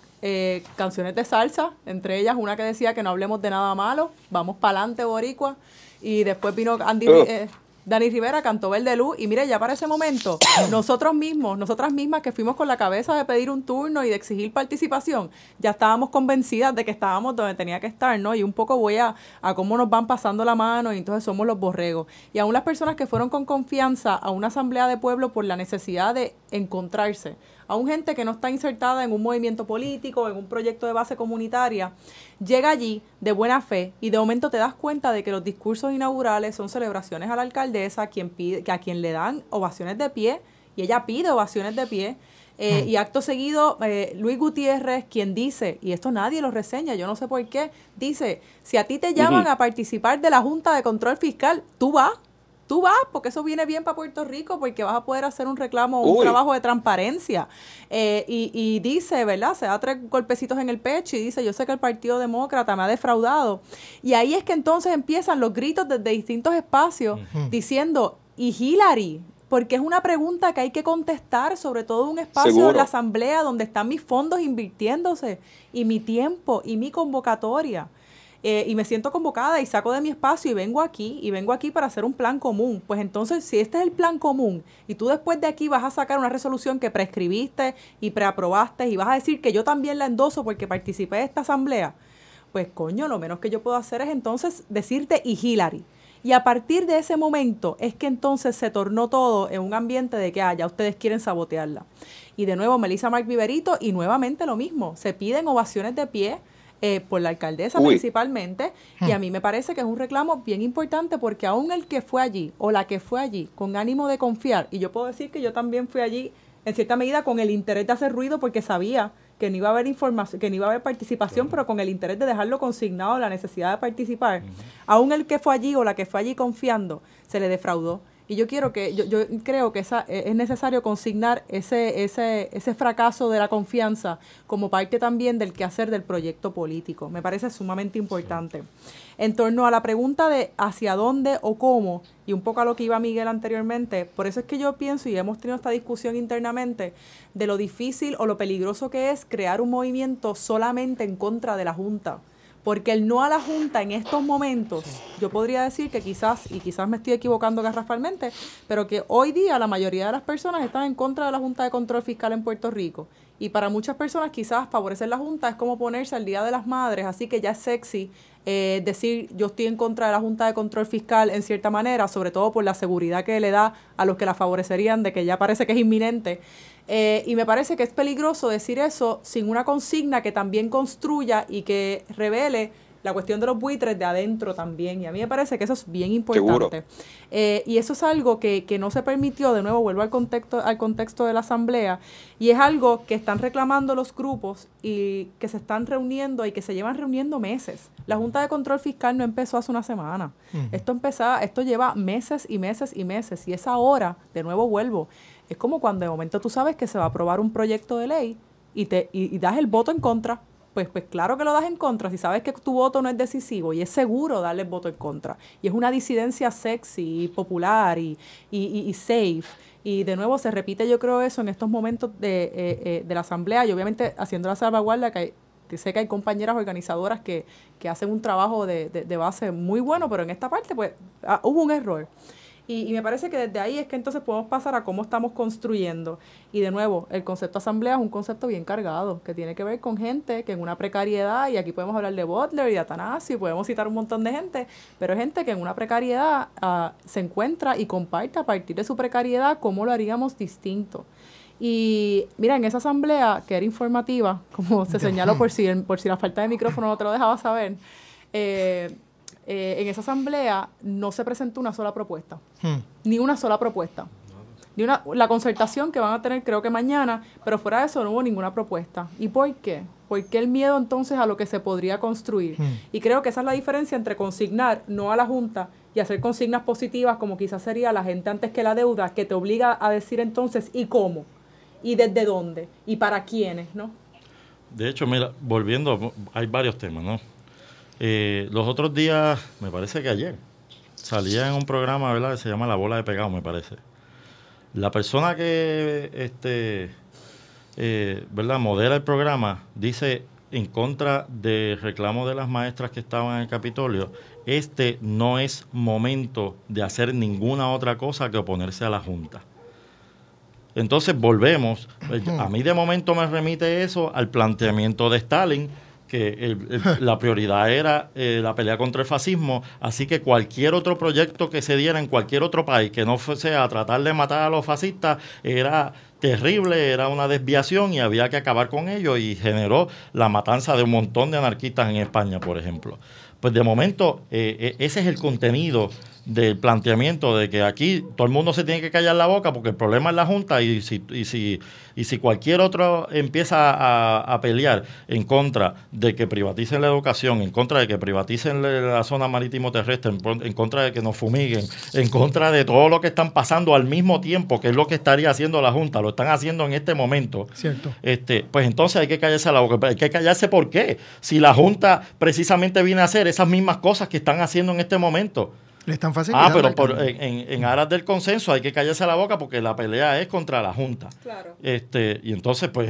Speaker 4: canciones de salsa, entre ellas una que decía que no hablemos de nada malo, vamos pa'lante boricua, y después vino Dani Rivera, cantó Verde Luz, y mire, ya para ese momento, nosotras mismas que fuimos con la cabeza de pedir un turno y de exigir participación, ya estábamos convencidas de que estábamos donde tenía que estar, ¿no? Y un poco voy a cómo nos van pasando la mano y entonces somos los borregos. Y aún las personas que fueron con confianza a una asamblea de pueblo por la necesidad de encontrarse a un gente que no está insertada en un movimiento político, en un proyecto de base comunitaria, llega allí de buena fe y de momento te das cuenta de que los discursos inaugurales son celebraciones a la alcaldesa, a quien le dan ovaciones de pie, y ella pide ovaciones de pie, y acto seguido Luis Gutiérrez, quien dice, y esto nadie lo reseña, yo no sé por qué, dice, si a ti te llaman a participar de la Junta de Control Fiscal, tú vas, porque eso viene bien para Puerto Rico, porque vas a poder hacer un reclamo, un trabajo de transparencia. Y dice, ¿verdad? Se da 3 golpecitos en el pecho y dice, yo sé que el Partido Demócrata me ha defraudado. Y ahí es que entonces empiezan los gritos desde distintos espacios diciendo, ¿y Hillary? Porque es una pregunta que hay que contestar, sobre todo en un espacio de la Asamblea donde están mis fondos invirtiéndose, y mi tiempo, y mi convocatoria. Y me siento convocada y saco de mi espacio y vengo aquí para hacer un plan común. Pues entonces, si este es el plan común y tú después de aquí vas a sacar una resolución que prescribiste y preaprobaste y vas a decir que yo también la endoso porque participé de esta asamblea, pues coño, lo menos que yo puedo hacer es entonces decirte y Hillary. Y a partir de ese momento es que entonces se tornó todo en un ambiente de que ya ustedes quieren sabotearla. Y de nuevo Melissa Mark Viverito y nuevamente lo mismo, se piden ovaciones de pie por la alcaldesa principalmente, y a mí me parece que es un reclamo bien importante porque aún el que fue allí o la que fue allí con ánimo de confiar, y yo puedo decir que yo también fui allí en cierta medida con el interés de hacer ruido porque sabía que no iba a haber información, que no iba a haber participación, pero con el interés de dejarlo consignado, la necesidad de participar, aún el que fue allí o la que fue allí confiando, se le defraudó. Y yo creo que es necesario consignar ese fracaso de la confianza como parte también del quehacer del proyecto político. Me parece sumamente importante. En torno a la pregunta de hacia dónde o cómo, y un poco a lo que iba Miguel anteriormente, por eso es que yo pienso, y hemos tenido esta discusión internamente, de lo difícil o lo peligroso que es crear un movimiento solamente en contra de la Junta. Porque el no a la Junta en estos momentos, yo podría decir que quizás me estoy equivocando garrafalmente, pero que hoy día la mayoría de las personas están en contra de la Junta de Control Fiscal en Puerto Rico. Y para muchas personas quizás favorecer la Junta es como ponerse al Día de las Madres, así que ya es sexy decir yo estoy en contra de la Junta de Control Fiscal en cierta manera, sobre todo por la seguridad que le da a los que la favorecerían de que ya parece que es inminente. Y me parece que es peligroso decir eso sin una consigna que también construya y que revele la cuestión de los buitres de adentro también. Y a mí me parece que eso es bien importante. Y eso es algo que no se permitió, de nuevo vuelvo al contexto de la asamblea, y es algo que están reclamando los grupos y que se están reuniendo y que se llevan reuniendo meses. La Junta de Control Fiscal no empezó hace una semana. Esto lleva meses y meses y meses. Y es ahora, de nuevo vuelvo, es como cuando de momento tú sabes que se va a aprobar un proyecto de ley y das el voto en contra. Pues claro que lo das en contra si sabes que tu voto no es decisivo y es seguro darle el voto en contra. Y es una disidencia sexy y popular y safe. Y de nuevo se repite, yo creo, eso en estos momentos de la asamblea y obviamente haciendo la salvaguardia que sé que hay compañeras organizadoras que hacen un trabajo de base muy bueno, pero en esta parte pues hubo un error. Y me parece que desde ahí es que entonces podemos pasar a cómo estamos construyendo. Y de nuevo, el concepto asamblea es un concepto bien cargado, que tiene que ver con gente que en una precariedad, y aquí podemos hablar de Butler y de Atanasio, y podemos citar un montón de gente, pero es gente que en una precariedad se encuentra y comparte a partir de su precariedad cómo lo haríamos distinto. Y mira, en esa asamblea, que era informativa, como se señaló por si la falta de micrófono no te lo dejaba saber, en esa asamblea no se presentó una sola propuesta, ni una sola propuesta. La concertación que van a tener creo que mañana, pero fuera de eso no hubo ninguna propuesta. ¿Y por qué? ¿Por qué el miedo entonces a lo que se podría construir? Y creo que esa es la diferencia entre consignar no a la Junta y hacer consignas positivas como quizás sería la gente antes que la deuda, que te obliga a decir entonces ¿y cómo? ¿Y desde dónde? ¿Y para quiénes? ¿No?
Speaker 6: De hecho, mira, volviendo, hay varios temas, ¿no? Los otros días, me parece que ayer, salía en un programa, ¿verdad?, que se llama La Bola de Pegado, me parece. La persona que ¿verdad?, modera el programa dice en contra del reclamo de las maestras que estaban en el Capitolio, no es momento de hacer ninguna otra cosa que oponerse a la Junta. Entonces volvemos, a mí de momento me remite eso al planteamiento de Stalin, la prioridad era la pelea contra el fascismo, así que cualquier otro proyecto que se diera en cualquier otro país que no fuese a tratar de matar a los fascistas era terrible, era una desviación y había que acabar con ello, y generó la matanza de un montón de anarquistas en España, por ejemplo. Pues de momento ese es el contenido del planteamiento de que aquí todo el mundo se tiene que callar la boca porque el problema es la Junta, y si cualquier otro empieza a pelear en contra de que privaticen la educación, en contra de que privaticen la zona marítimo terrestre, en contra de que nos fumiguen, en contra de todo lo que están pasando al mismo tiempo, que es lo que estaría haciendo la Junta, lo están haciendo en este momento.
Speaker 3: Cierto.
Speaker 6: Pues entonces hay que callarse la boca. Hay que callarse, ¿por qué? Si la Junta precisamente viene a hacer esas mismas cosas que están haciendo en este momento.
Speaker 3: Le están facilitando.
Speaker 6: Pero en aras del consenso hay que callarse la boca porque la pelea es contra la Junta.
Speaker 4: Claro.
Speaker 6: Y entonces, pues,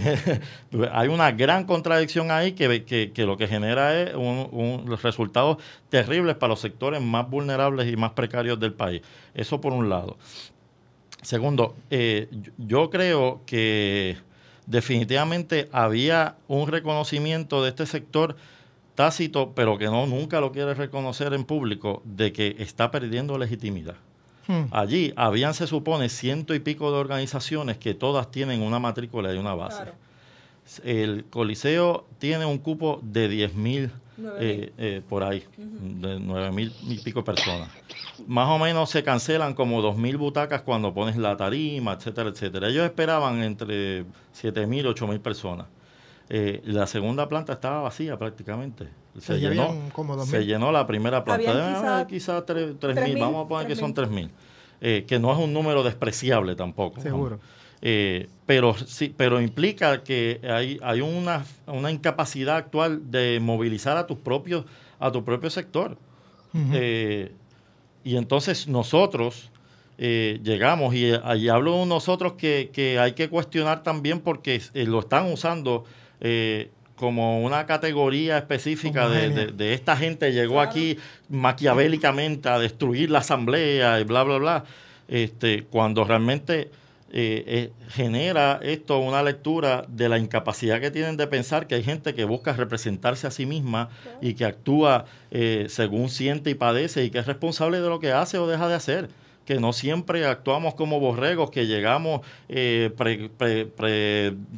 Speaker 6: hay una gran contradicción ahí que lo que genera es los resultados terribles para los sectores más vulnerables y más precarios del país. Eso por un lado. Segundo, yo creo que definitivamente había un reconocimiento de este sector tácito, pero que nunca lo quiere reconocer en público, de que está perdiendo legitimidad. Allí habían, se supone, 100 y pico de organizaciones que todas tienen una matrícula y una base. Claro. El Coliseo tiene un cupo de 10,000 por ahí, de 9,000 y pico personas. Más o menos se cancelan como 2,000 butacas cuando pones la tarima, etcétera, etcétera. Ellos esperaban entre 7,000 y 8,000 personas. La segunda planta estaba vacía prácticamente. Se llenó la primera planta. Quizás 3,000, vamos a poner que son 3,000. Que no es un número despreciable tampoco.
Speaker 3: Seguro.
Speaker 6: Pero implica que hay una incapacidad actual de movilizar a tu propio sector. Y entonces nosotros llegamos, y hablo de nosotros que hay que cuestionar también porque lo están usando como una categoría específica de esta gente llegó aquí maquiavélicamente a destruir la asamblea y bla, bla, bla, cuando realmente genera esto una lectura de la incapacidad que tienen de pensar que hay gente que busca representarse a sí misma y que actúa según siente y padece y que es responsable de lo que hace o deja de hacer. Que no siempre actuamos como borregos, que llegamos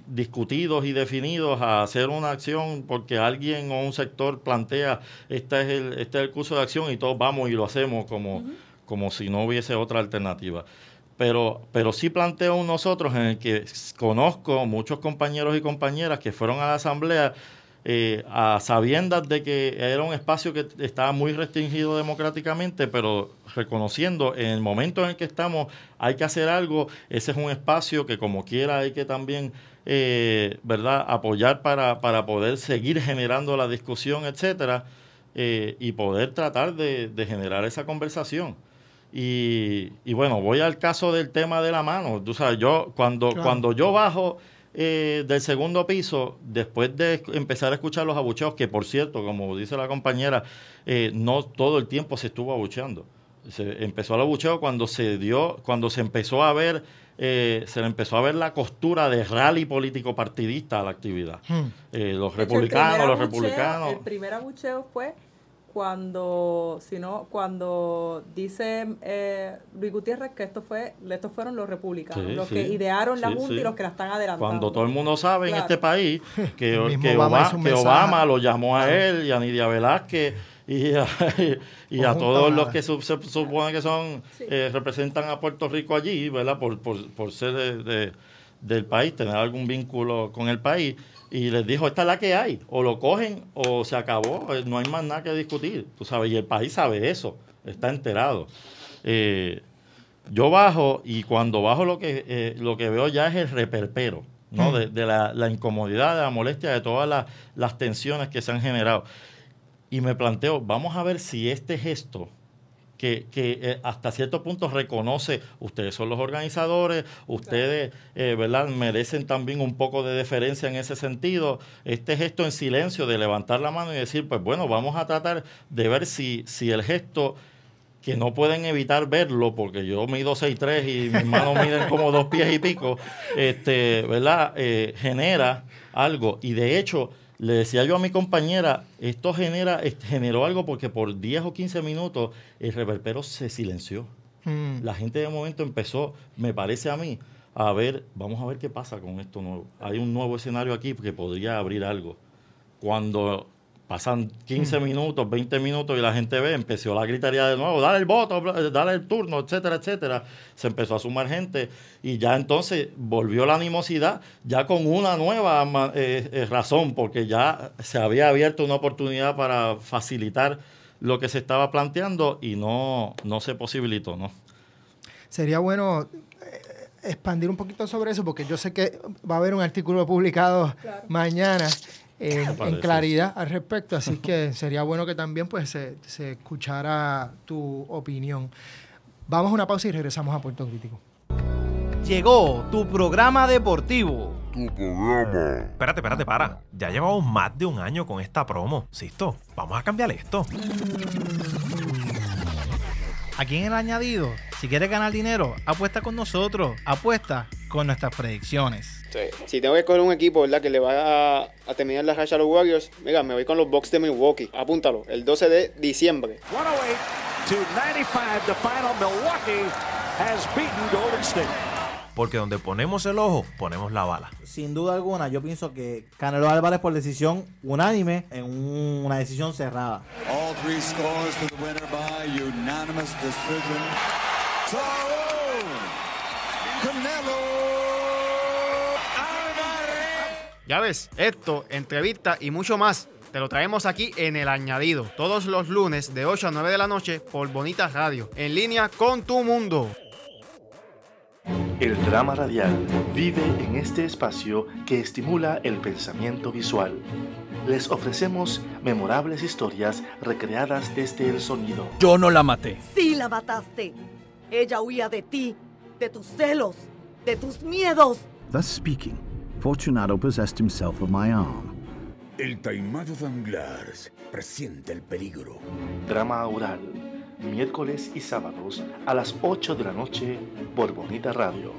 Speaker 6: discutidos y definidos a hacer una acción porque alguien o un sector plantea este es el curso de acción y todos vamos y lo hacemos como si no hubiese otra alternativa. Pero sí planteo nosotros en el que conozco muchos compañeros y compañeras que fueron a la asamblea a sabiendas de que era un espacio que estaba muy restringido democráticamente, pero reconociendo en el momento en el que estamos hay que hacer algo. Ese es un espacio que como quiera hay que también ¿verdad? Apoyar para poder seguir generando la discusión, etcétera, y poder tratar de generar esa conversación. Y bueno, voy al caso del tema de la mano. Tú sabes, cuando yo bajo del segundo piso, después de empezar a escuchar los abucheos, que por cierto, como dice la compañera, no todo el tiempo se estuvo abucheando. Se empezó el abucheo cuando se empezó a ver, se le empezó a ver la costura de rally político partidista a la actividad. Los republicanos.
Speaker 4: El primer abucheo fue cuando dice Luis Gutiérrez que estos fueron los republicanos, los que idearon la Junta y los que la están adelantando.
Speaker 6: Cuando todo el mundo sabe en este país que Obama lo llamó a él y a Nidia Velázquez y a todos los que se supone que son representan a Puerto Rico allí, ¿verdad? Por ser del país, tener algún vínculo con el país. Y les dijo, esta es la que hay, o lo cogen o se acabó, no hay más nada que discutir, tú sabes, y el país sabe eso, está enterado. Yo bajo, y cuando bajo lo que veo ya es el reperpero, ¿no? De la incomodidad, de la molestia, de todas las tensiones que se han generado. Y me planteo, vamos a ver si este gesto, que hasta cierto punto reconoce, ustedes son los organizadores, ustedes ¿verdad? Merecen también un poco de deferencia en ese sentido. Este gesto en silencio de levantar la mano y decir, pues bueno, vamos a tratar de ver si el gesto, que no pueden evitar verlo, porque yo mido 6'3" y mis manos miden como 2 pies y pico, ¿verdad? Genera algo. Y de hecho, le decía yo a mi compañera, esto generó algo porque por 10 o 15 minutos el reperpero se silenció. La gente de momento empezó, me parece a mí, a ver, vamos a ver qué pasa con esto nuevo. Hay un nuevo escenario aquí que podría abrir algo. Cuando pasan 15 minutos, 20 minutos y la gente ve, empezó la gritería de nuevo, dale el voto, dale el turno, etcétera, etcétera. Se empezó a sumar gente y ya entonces volvió la animosidad ya con una nueva razón, porque ya se había abierto una oportunidad para facilitar lo que se estaba planteando y no se posibilitó, ¿no?
Speaker 3: Sería bueno expandir un poquito sobre eso, porque yo sé que va a haber un artículo publicado mañana en claridad al respecto, así que sería bueno que también pues se escuchara tu opinión. Vamos a una pausa y regresamos a Puerto Crítico.
Speaker 14: Llegó tu programa deportivo.
Speaker 15: Espérate, para. Ya llevamos más de un año con esta promo. Sisto, vamos a cambiar esto.
Speaker 14: Aquí en El Añadido, si quieres ganar dinero, apuesta con nosotros. Apuesta con nuestras predicciones.
Speaker 16: Sí. Si tengo que escoger un equipo, ¿verdad?, que le va a terminar la racha a los Warriors, mira, me voy con los Bucks de Milwaukee. Apúntalo, el 12 de diciembre.
Speaker 17: 108-95, the final. Milwaukee has beaten Golden State.
Speaker 15: Porque donde ponemos el ojo, ponemos la bala.
Speaker 18: Sin duda alguna, yo pienso que Canelo Álvarez por decisión unánime en una decisión cerrada.
Speaker 19: All three scores for the winner by unanimous decision. Canelo Álvarez.
Speaker 20: Ya ves, esto, entrevista y mucho más te lo traemos aquí en El Añadido, todos los lunes de 8 a 9 de la noche por Bonita Radio, en línea con tu mundo.
Speaker 1: El drama radial vive en este espacio que estimula el pensamiento visual. Les ofrecemos memorables historias recreadas desde el sonido.
Speaker 14: Yo no la maté.
Speaker 11: Sí la mataste. Ella huía de ti, de tus celos, de tus miedos.
Speaker 12: Thus speaking, Fortunato possessed himself of my arm.
Speaker 13: El taimado Danglars presiente el peligro.
Speaker 1: Drama oral, miércoles y sábados a las 8 de la noche por Bonita Radio.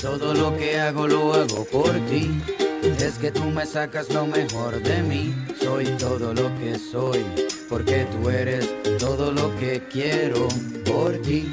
Speaker 21: Todo lo que hago lo hago por ti. Es que tú me sacas lo mejor de mí. Soy todo lo que soy, porque tú eres todo lo que quiero por ti.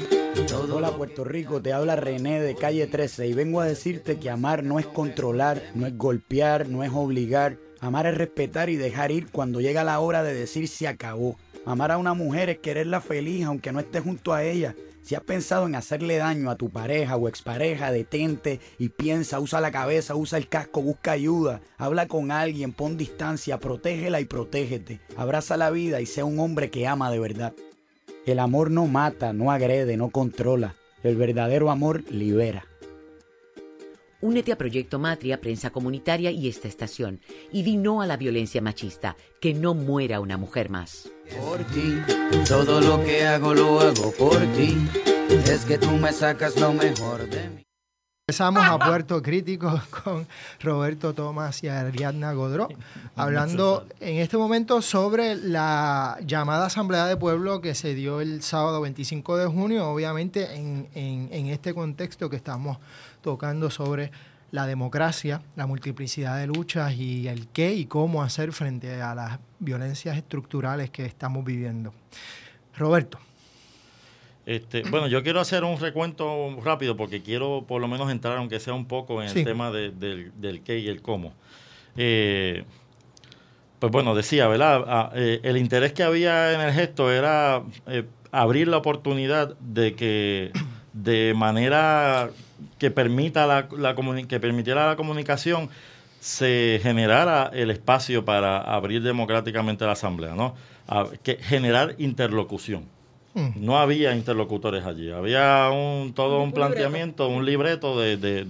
Speaker 22: Hola Puerto Rico, te habla René de Calle 13 y vengo a decirte que amar no es controlar, no es golpear, no es obligar. Amar es respetar y dejar ir cuando llega la hora de decir se acabó. Amar a una mujer es quererla feliz aunque no estés junto a ella. Si has pensado en hacerle daño a tu pareja o expareja, detente y piensa, usa la cabeza, usa el casco, busca ayuda. Habla con alguien, pon distancia, protégela y protégete. Abraza la vida y sea un hombre que ama de verdad. El amor no mata, no agrede, no controla. El verdadero amor libera.
Speaker 23: Únete a Proyecto Matria, Prensa Comunitaria y esta estación. Y di no a la violencia machista. Que no muera una mujer más.
Speaker 21: Por ti, todo lo que hago lo hago por ti. Es que tú me sacas lo mejor de mí.
Speaker 3: Empezamos a Puerto Crítico con Roberto Tomás y Ariadna Godró, hablando en este momento sobre la llamada Asamblea de Pueblo que se dio el sábado 25 de junio, obviamente en este contexto que estamos tocando sobre la democracia, la multiplicidad de luchas y el qué y cómo hacer frente a las violencias estructurales que estamos viviendo. Roberto.
Speaker 6: Bueno, yo quiero hacer un recuento rápido porque quiero por lo menos entrar, aunque sea un poco, en el tema del qué y el cómo. Pues bueno, decía, ¿verdad? El interés que había en el gesto era abrir la oportunidad de que de manera que permitiera la comunicación se generara el espacio para abrir democráticamente la Asamblea, ¿no? Generar interlocución. No había interlocutores allí, había todo un planteamiento, un libreto de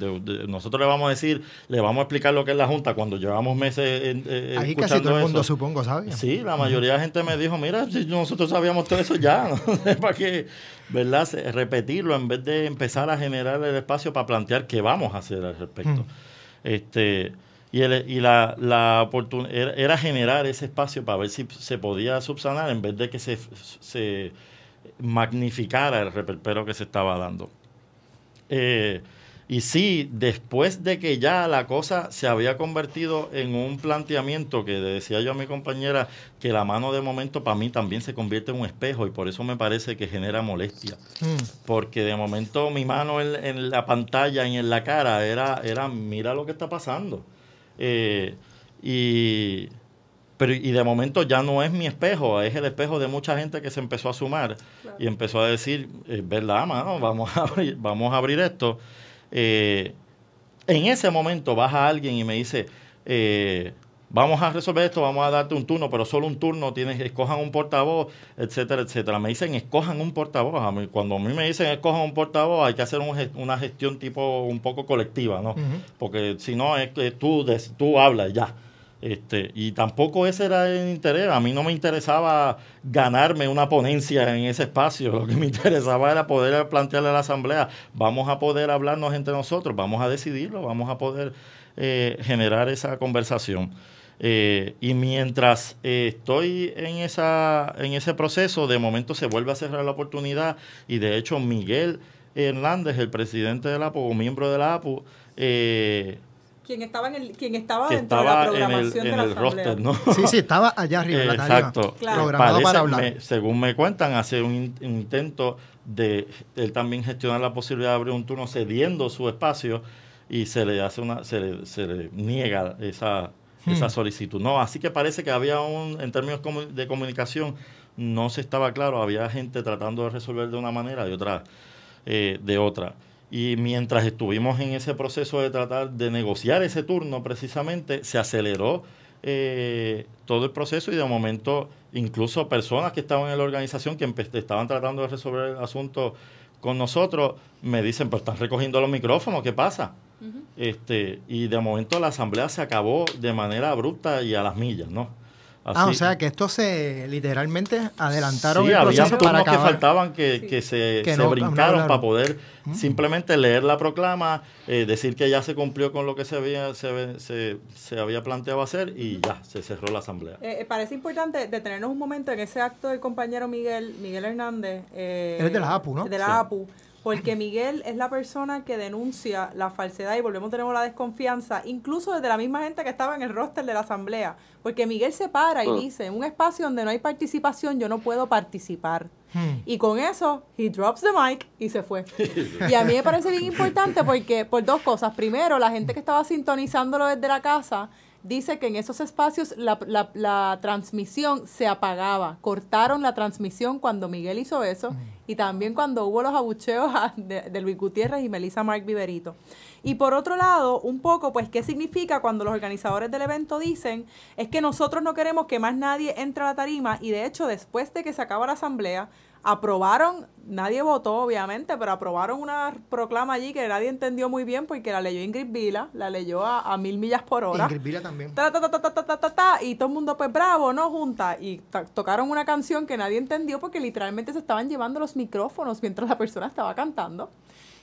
Speaker 6: nosotros le vamos a decir, le vamos a explicar lo que es la Junta cuando llevamos meses
Speaker 3: ahí
Speaker 6: escuchando
Speaker 3: casi todo el mundo,
Speaker 6: eso.
Speaker 3: supongo, ¿sabes?
Speaker 6: Sí, la mayoría de gente me dijo, mira, si nosotros sabíamos todo eso ya, ¿no? ¿Para qué, verdad? Repetirlo en vez de empezar a generar el espacio para plantear qué vamos a hacer al respecto. Y la oportunidad era generar ese espacio para ver si se podía subsanar en vez de que se magnificara el reperpero que se estaba dando. Y Y sí, después de que ya la cosa se había convertido en un planteamiento que decía yo a mi compañera, que la mano de momento para mí también se convierte en un espejo y por eso me parece que genera molestia. Porque de momento mi mano en la pantalla y en la cara era mira lo que está pasando. Y de momento ya no es mi espejo, es el espejo de mucha gente que se empezó a sumar y empezó a decir, verdad, mano, vamos a abrir esto. En ese momento baja alguien y me dice, vamos a resolver esto, vamos a darte un turno, pero solo un turno, escojan un portavoz, etcétera, etcétera. Me dicen, escojan un portavoz. Cuando a mí me dicen, escojan un portavoz, hay que hacer una gestión tipo un poco colectiva, ¿no? Porque si no, es que tú hablas ya. Y tampoco ese era el interés. A mí no me interesaba ganarme una ponencia en ese espacio. Lo que me interesaba era poder plantearle a la asamblea, vamos a poder hablarnos entre nosotros, vamos a decidirlo, vamos a poder generar esa conversación. Y mientras estoy en ese proceso, de momento se vuelve a cerrar la oportunidad y de hecho Miguel Hernández, el presidente de la APU, o miembro de la APU,
Speaker 4: quien estaba dentro de la programación de la asamblea.
Speaker 6: Roster, ¿no?
Speaker 3: Sí, estaba allá arriba en la tarima.
Speaker 6: Exacto.
Speaker 4: Claro.
Speaker 3: Programado para hablar.
Speaker 6: Según me cuentan, hace un intento de él también gestionar la posibilidad de abrir un turno cediendo su espacio y se le niega esa solicitud. No, así que parece que había en términos de comunicación, no se estaba claro, había gente tratando de resolver de una manera y otra de otra. Y mientras estuvimos en ese proceso de tratar de negociar ese turno, precisamente, se aceleró todo el proceso y de momento incluso personas que estaban en la organización que estaban tratando de resolver el asunto con nosotros, me dicen, pues están recogiendo los micrófonos, ¿qué pasa? Y de momento la asamblea se acabó de manera abrupta y a las millas, ¿no? Así,
Speaker 3: o sea que esto se literalmente adelantaron
Speaker 6: el
Speaker 3: proceso
Speaker 6: había
Speaker 3: para acabar.
Speaker 6: Que faltaban que se brincaron para poder simplemente leer la proclama, decir que ya se cumplió con lo que se había planteado hacer y ya se cerró la asamblea.
Speaker 4: Parece importante detenernos un momento en ese acto del compañero Miguel Hernández.
Speaker 3: Él es de la APU, ¿no?
Speaker 4: De la APU. Porque Miguel es la persona que denuncia la falsedad y volvemos, tenemos la desconfianza, incluso desde la misma gente que estaba en el roster de la asamblea. Porque Miguel se para y dice, en un espacio donde no hay participación, yo no puedo participar. Y con eso, he drops the mic y se fue. Y a mí me parece bien importante porque por dos cosas. Primero, la gente que estaba sintonizándolo desde la casa dice que en esos espacios la transmisión se apagaba. Cortaron la transmisión cuando Miguel hizo eso y también cuando hubo los abucheos de Luis Gutiérrez y Melissa Mark Viverito. Y por otro lado, un poco, pues, ¿qué significa cuando los organizadores del evento dicen es que nosotros no queremos que más nadie entre a la tarima? Y de hecho, después de que se acaba la asamblea, aprobaron, nadie votó obviamente, pero aprobaron una proclama allí que nadie entendió muy bien porque la leyó Ingrid Vila, la leyó a 1000 millas por hora.
Speaker 3: Ingrid Vila también.
Speaker 4: Y todo el mundo pues bravo, ¿no? Junta. Y tocaron una canción que nadie entendió porque literalmente se estaban llevando los micrófonos mientras la persona estaba cantando.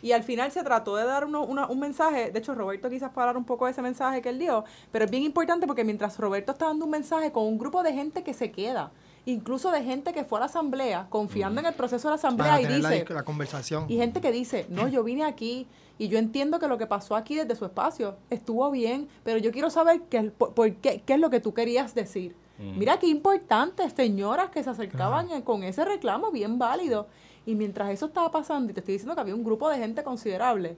Speaker 4: Y al final se trató de dar un mensaje, de hecho Roberto quizás para hablar un poco de ese mensaje que él dio, pero es bien importante porque mientras Roberto está dando un mensaje con un grupo de gente que se queda, incluso de gente que fue a la asamblea, confiando en el proceso de la asamblea
Speaker 3: para
Speaker 4: y dice,
Speaker 3: la conversación.
Speaker 4: Y gente que dice, no, yo vine aquí y yo entiendo que lo que pasó aquí desde su espacio estuvo bien, pero yo quiero saber qué es lo que tú querías decir. Mira qué importante, señoras que se acercaban con ese reclamo bien válido. Y mientras eso estaba pasando, y te estoy diciendo que había un grupo de gente considerable,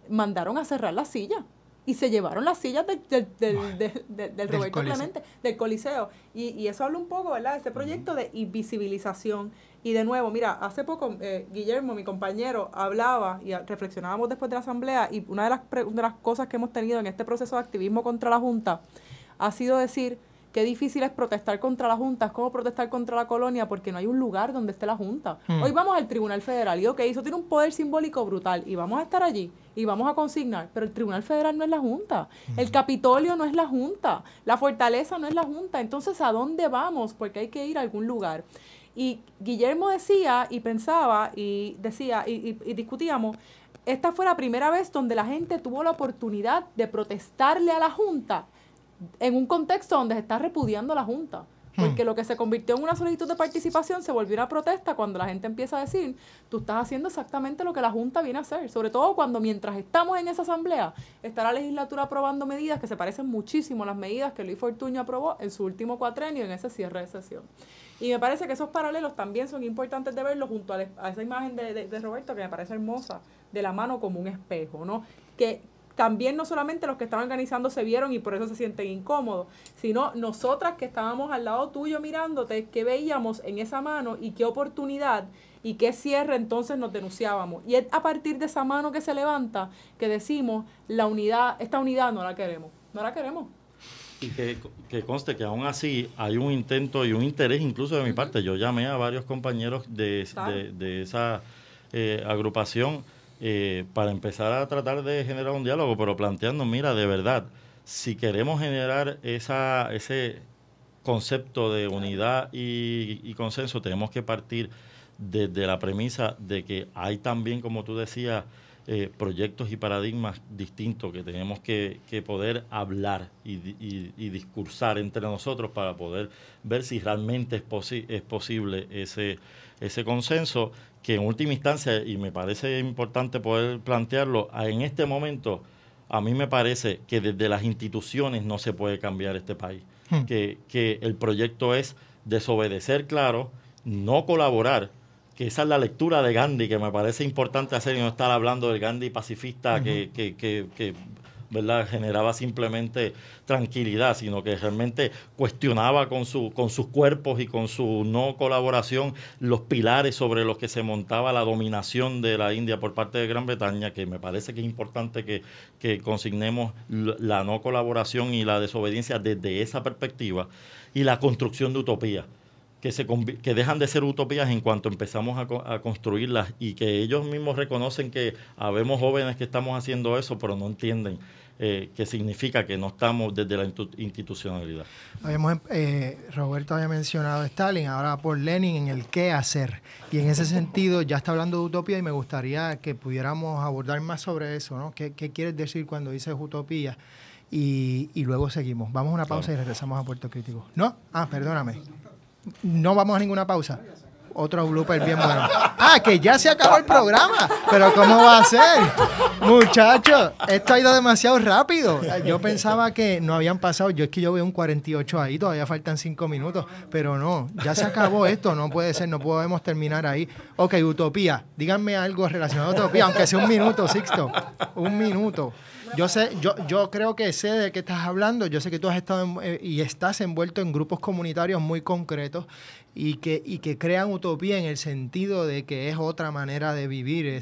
Speaker 4: mandaron a cerrar las sillas. Y se llevaron las sillas del Roberto Clemente, del Coliseo. Y eso habla un poco, ¿verdad?, de ese proyecto de invisibilización. Y de nuevo, mira, hace poco Guillermo, mi compañero, hablaba y reflexionábamos después de la asamblea y una de las cosas que hemos tenido en este proceso de activismo contra la Junta ha sido decir qué difícil es protestar contra la Junta, es como protestar contra la colonia porque no hay un lugar donde esté la Junta. Hoy vamos al Tribunal Federal y eso tiene un poder simbólico brutal y vamos a estar allí y vamos a consignar, pero el Tribunal Federal no es la Junta, el Capitolio no es la Junta, la Fortaleza no es la Junta, entonces ¿a dónde vamos? Porque hay que ir a algún lugar. Y Guillermo decía y pensaba y decía y discutíamos, esta fue la primera vez donde la gente tuvo la oportunidad de protestarle a la Junta en un contexto donde se está repudiando la Junta. Porque lo que se convirtió en una solicitud de participación se volvió una protesta cuando la gente empieza a decir, tú estás haciendo exactamente lo que la Junta viene a hacer. Sobre todo cuando mientras estamos en esa asamblea, está la legislatura aprobando medidas que se parecen muchísimo a las medidas que Luis Fortuño aprobó en su último cuatrenio en ese cierre de sesión. Y me parece que esos paralelos también son importantes de verlos junto a esa imagen de Roberto, que me parece hermosa, de la mano como un espejo, ¿no? Que también no solamente los que estaban organizando se vieron y por eso se sienten incómodos, sino nosotras que estábamos al lado tuyo mirándote, qué veíamos en esa mano y qué oportunidad y qué cierre entonces nos denunciábamos. Y es a partir de esa mano que se levanta que decimos, esta unidad no la queremos.
Speaker 6: Y que conste que aún así hay un intento y un interés incluso de mi parte. Yo llamé a varios compañeros de esa agrupación para empezar a tratar de generar un diálogo, pero planteando, mira, de verdad, si queremos generar ese concepto de unidad y consenso, tenemos que partir desde la premisa de que hay también, como tú decías, proyectos y paradigmas distintos que tenemos que poder hablar y discursar entre nosotros para poder ver si realmente es posible ese consenso, que en última instancia, y me parece importante poder plantearlo, en este momento a mí me parece que desde las instituciones no se puede cambiar este país, que el proyecto es desobedecer, claro, no colaborar, que esa es la lectura de Gandhi que me parece importante hacer y no estar hablando del Gandhi pacifista que ¿verdad? Generaba simplemente tranquilidad, sino que realmente cuestionaba con sus cuerpos y con su no colaboración los pilares sobre los que se montaba la dominación de la India por parte de Gran Bretaña, que me parece que es importante que consignemos la no colaboración y la desobediencia desde esa perspectiva, y la construcción de utopías que dejan de ser utopías en cuanto empezamos a construirlas, y que ellos mismos reconocen que habemos jóvenes que estamos haciendo eso, pero no entienden qué significa que no estamos desde la institucionalidad.
Speaker 3: Roberto había mencionado a Stalin, ahora por Lenin en el qué hacer, y en ese sentido ya está hablando de utopía y me gustaría que pudiéramos abordar más sobre eso, ¿no? ¿Qué quieres decir cuando dices utopía? Y luego seguimos. Vamos a una pausa y regresamos a Puerto Crítico. ¿No? Perdóname. No vamos a ninguna pausa. Otro blooper bien bueno. Que ya se acabó el programa. Pero ¿cómo va a ser? Muchachos, esto ha ido demasiado rápido. Yo pensaba que no habían pasado. Es que yo veo un 48 ahí, todavía faltan 5 minutos. Pero no, ya se acabó esto. No puede ser, no podemos terminar ahí. Ok, utopía. Díganme algo relacionado a utopía, aunque sea un minuto, Sixto. Un minuto. Yo creo que sé de qué estás hablando. Yo sé que tú has estado y estás envuelto en grupos comunitarios muy concretos y que crean utopía en el sentido de que es otra manera de vivir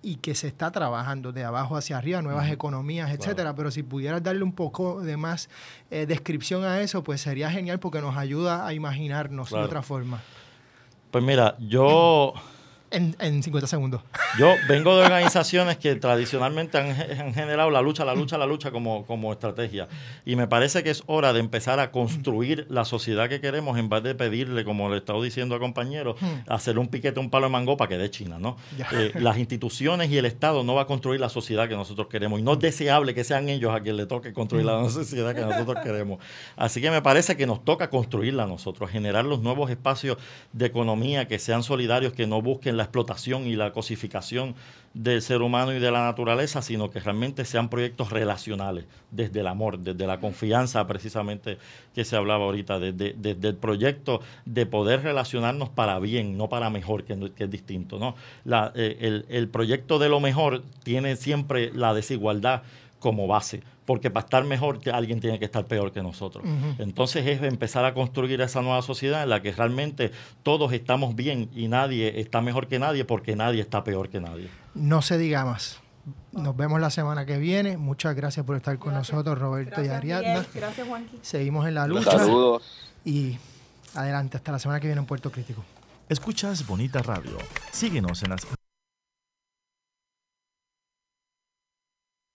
Speaker 3: y que se está trabajando de abajo hacia arriba, nuevas economías, etcétera. Claro. Pero si pudieras darle un poco de más descripción a eso, pues sería genial, porque nos ayuda a imaginarnos de otra forma.
Speaker 6: Pues mira, yo...
Speaker 3: En 50 segundos.
Speaker 6: Yo vengo de organizaciones que tradicionalmente han generado la lucha como estrategia. Y me parece que es hora de empezar a construir la sociedad que queremos, en vez de pedirle, como le he estado diciendo a compañeros, hacer un piquete, un palo de mango para que dé China, ¿no? Las instituciones y el Estado no va a construir la sociedad que nosotros queremos. Y no es deseable que sean ellos a quien le toque construir la sociedad que nosotros queremos. Así que me parece que nos toca construirla a nosotros, generar los nuevos espacios de economía que sean solidarios, que no busquen la explotación y la cosificación del ser humano y de la naturaleza, sino que realmente sean proyectos relacionales, desde el amor, desde la confianza precisamente que se hablaba ahorita, desde el proyecto de poder relacionarnos para bien, no para mejor, que es distinto, ¿no? El proyecto de lo mejor tiene siempre la desigualdad como base, porque para estar mejor alguien tiene que estar peor que nosotros. Entonces es empezar a construir esa nueva sociedad en la que realmente todos estamos bien y nadie está mejor que nadie, porque nadie está peor que nadie.
Speaker 3: No se diga más. Nos vemos la semana que viene. Muchas gracias por estar con nosotros, Roberto y Ariadna.
Speaker 4: Gracias, Juanqui.
Speaker 3: Seguimos en la lucha.
Speaker 5: Saludos.
Speaker 3: Y adelante, hasta la semana que viene en Puerto Crítico.
Speaker 1: Escuchas Bonita Radio. Síguenos en las